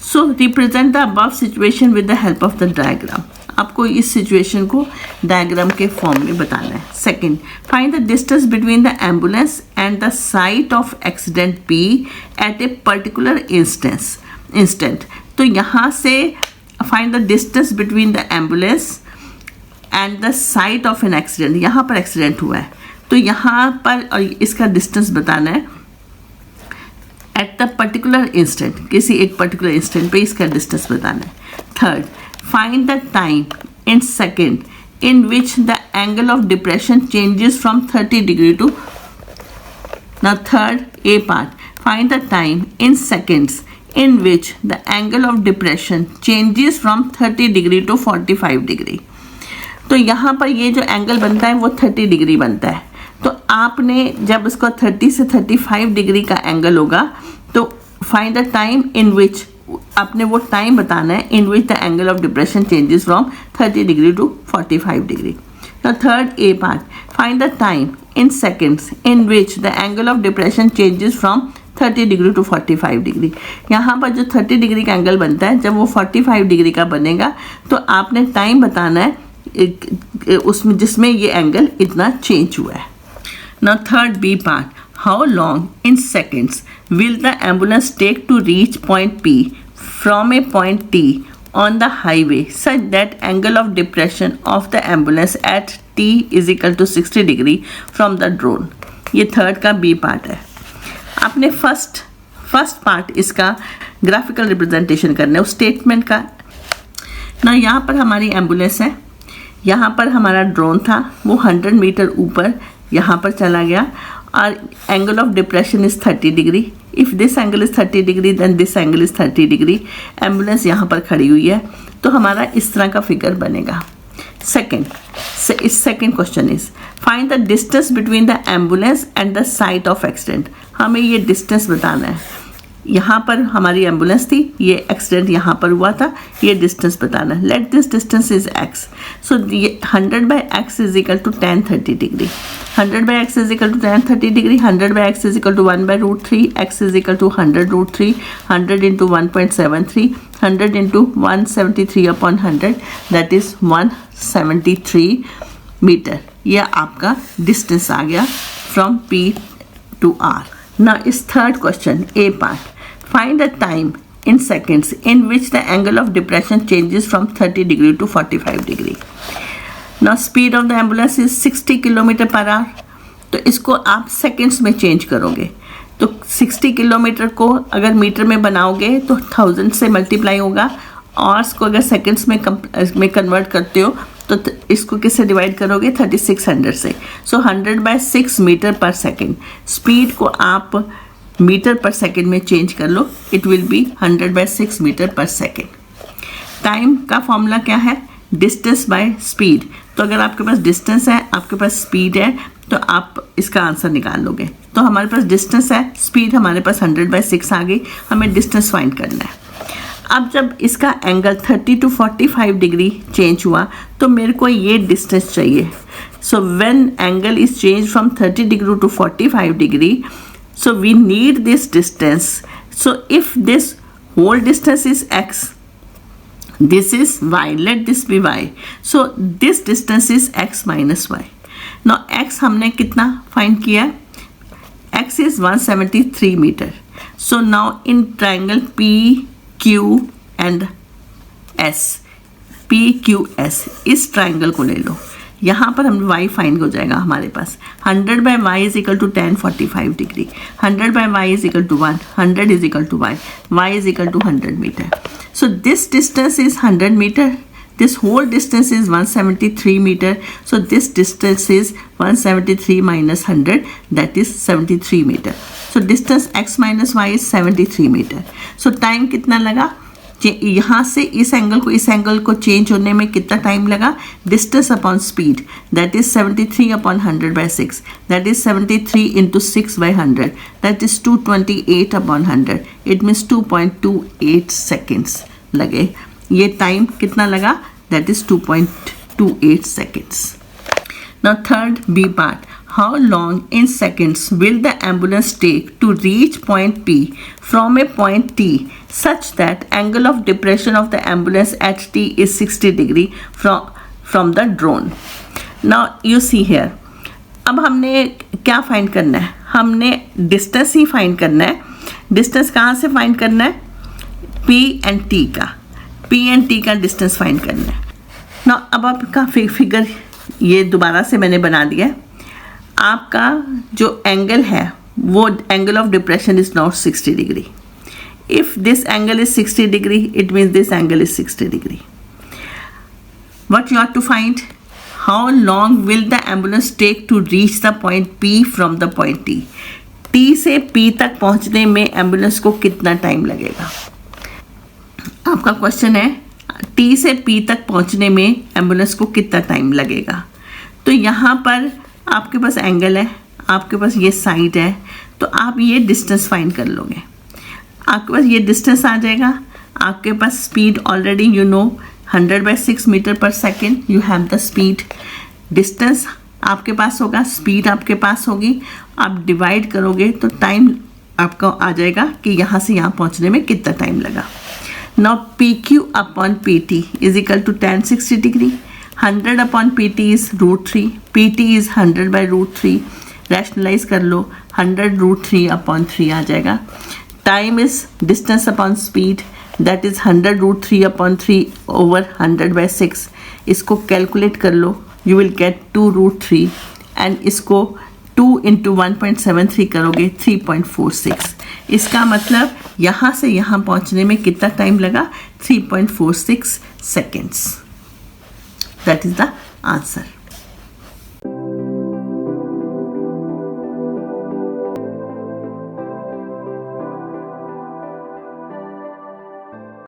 So represent the above situation with the help of the diagram. आपको इस सिचुएशन को डायग्राम के फॉर्म में बताना है. Second, find the distance between the ambulance and the site of accident P at a particular instant. तो यहाँ से find the distance between the ambulance and the site of an accident. यहाँ पर accident हुआ है, तो यहाँ पर और इसका डिस्टेंस बताना है एट द पर्टिकुलर इंस्टेंट. किसी एक पर्टिकुलर इंस्टेंट पे इसका डिस्टेंस बताना है. Third, find the time in second in which the angle of depression changes from 30 degree to. Now third A part, find the time in seconds in which the angle of depression changes from 30 degree to 45 degree. तो यहाँ पर ये जो angle बनता है वो 30 degree बनता है. तो आपने जब इसको 30 से 35 डिग्री का एंगल होगा तो find the time in which, आपने वो टाइम बताना है in which the angle of depression changes from 30 degree to 45 degree. The third A part, find the time in seconds in which the angle of depression changes from 30 degree to 45 degree. यहाँ पर जो 30 degree का angle बनता है जब वो 45 degree का बनेगा तो आपने टाइम बताना है उसमें जिसमें ये एंगल इतना चेंज हुआ है. Now third B part, how long in seconds will the ambulance take to reach point P from a point T on the highway such that angle of depression of the ambulance at T is equal to 60 degree from the drone. ये third का B part है. आपने first part इसका graphical representation करना है उस statement का. ना यहाँ पर हमारी एम्बुलेंस है, यहाँ पर हमारा ड्रोन था, वो 100 मीटर ऊपर यहाँ पर चला गया और angle of depression is 30 degree. If this angle is 30 degree then this angle is 30 degree. Ambulance यहाँ पर खड़ी हुई है, तो हमारा इस तरह का फिगर बनेगा. Second question is find the distance between the ambulance and the site of accident. हमें ये डिस्टेंस बताना है. यहाँ पर हमारी एम्बुलेंस थी, ये एक्सीडेंट यहाँ पर हुआ था, ये डिस्टेंस बताना है. Let this distance is x. So ये 100/x is equal to tan 30 degree. 100/x is equal to tan 30 degree. 100/x is equal to 1/√3. x is equal to 100√3. 100 into 1.73. 100 into 173/100 that is 173 metre. यह आपका distance आ गया from P to R. Now is third question, A part. Find the time in seconds in which the angle of depression changes from 30 degree to 45 degree. Now speed of the ambulance is 60 km/h. तो इसको आप seconds में change करोगे. तो 60 kilometre को अगर metre में बनाओगे तो 1000 से मल्टीप्लाई होगा, और इसको अगर सेकेंड्स में कन्वर्ट करते हो तो इसको किससे डिवाइड करोगे? 3600 से. सो 100/6 मीटर पर सेकेंड. स्पीड को आप मीटर पर सेकेंड में चेंज कर लो, it will be 100/6 metre per second. Time का फॉर्मूला क्या है? Distance by speed. तो अगर आपके पास डिस्टेंस है, आपके पास स्पीड है, तो आप इसका आंसर निकाल लोगे. तो हमारे पास डिस्टेंस है, स्पीड हमारे पास 100/6 आ गई. हमें डिस्टेंस फाइंड करना है. अब जब इसका एंगल 30 to 45 डिग्री चेंज हुआ तो मेरे को ये डिस्टेंस चाहिए. So when angle is change from 30 degree to 45 degree, so we need this distance. So if this whole distance is x, this is y, let this be y. So this distance is x minus y. Now x हमने कितना find किया? x is 173 metre. So now in triangle P Q and S, P Q S, इस triangle को ले लो. यहाँ पर हम y find हो जाएगा हमारे पास. 100/y is equal to tan 45 degree. 100/y is equal to 1. 100 is equal to y is equal to 100 metre. So this distance is 100 meter. This whole distance is 173 meter. So this distance is 173 minus 100, that is 73 meter. So distance x minus y is 73 meter. So time कितना लगा? यहाँ से इस angle को change होने में कितना time लगा? Distance upon speed, that is 73/100/6. That is 73 into 6/100. That is 228/100. It means 2.28 seconds लगे. ये टाइम कितना लगा? That is 2.28 seconds. Now third B part. How long in seconds will the ambulance take to reach point P from a point T such that angle of depression of the ambulance at T is 60 degree from the drone? Now you see here. अब हमने क्या find करना है? हमने distance ही find करना है. Distance कहाँ से फाइंड करना है? P and T का. P and T का डिस्टेंस फाइंड करना है. Now अब आपका फिगर ये दोबारा से मैंने बना दिया है. आपका जो एंगल है वो angle of depression is not 60 degree. If this angle is 60 degree, it means this angle is 60 degree. What you have to find? How long will the ambulance take to reach the point P from the point T. T से P तक पहुंचने में ambulance को कितना time लगेगा? आपका question है T से P तक पहुंचने में एम्बुलेंस को कितना टाइम लगेगा. तो यहाँ पर आपके पास एंगल है, आपके पास ये साइड है, तो आप ये डिस्टेंस फाइंड कर लोगे. आपके पास ये डिस्टेंस आ जाएगा. आपके पास speed already you know 100/6 metre per second. You have the speed. Distance आपके पास होगा, स्पीड आपके पास होगी. आप डिवाइड करोगे तो टाइम आपका आ जाएगा कि यहाँ से यहाँ पहुँचने में कितना टाइम लगा. Now PQ upon PT is equal to tan 60 degree. 100 upon PT is √3. PT is 100/√3. Rationalize कर लो, 100√3/3 आ जाएगा. Time is distance upon speed, that is 100√3/3 over 100/6. इसको कैलकुलेट कर लो, you will get 2√3 and इसको 2 इंटू 1.73 करोगे 3.46। इसका मतलब यहाँ से यहाँ पहुँचने में कितना टाइम लगा? 3.46 seconds. That is the answer.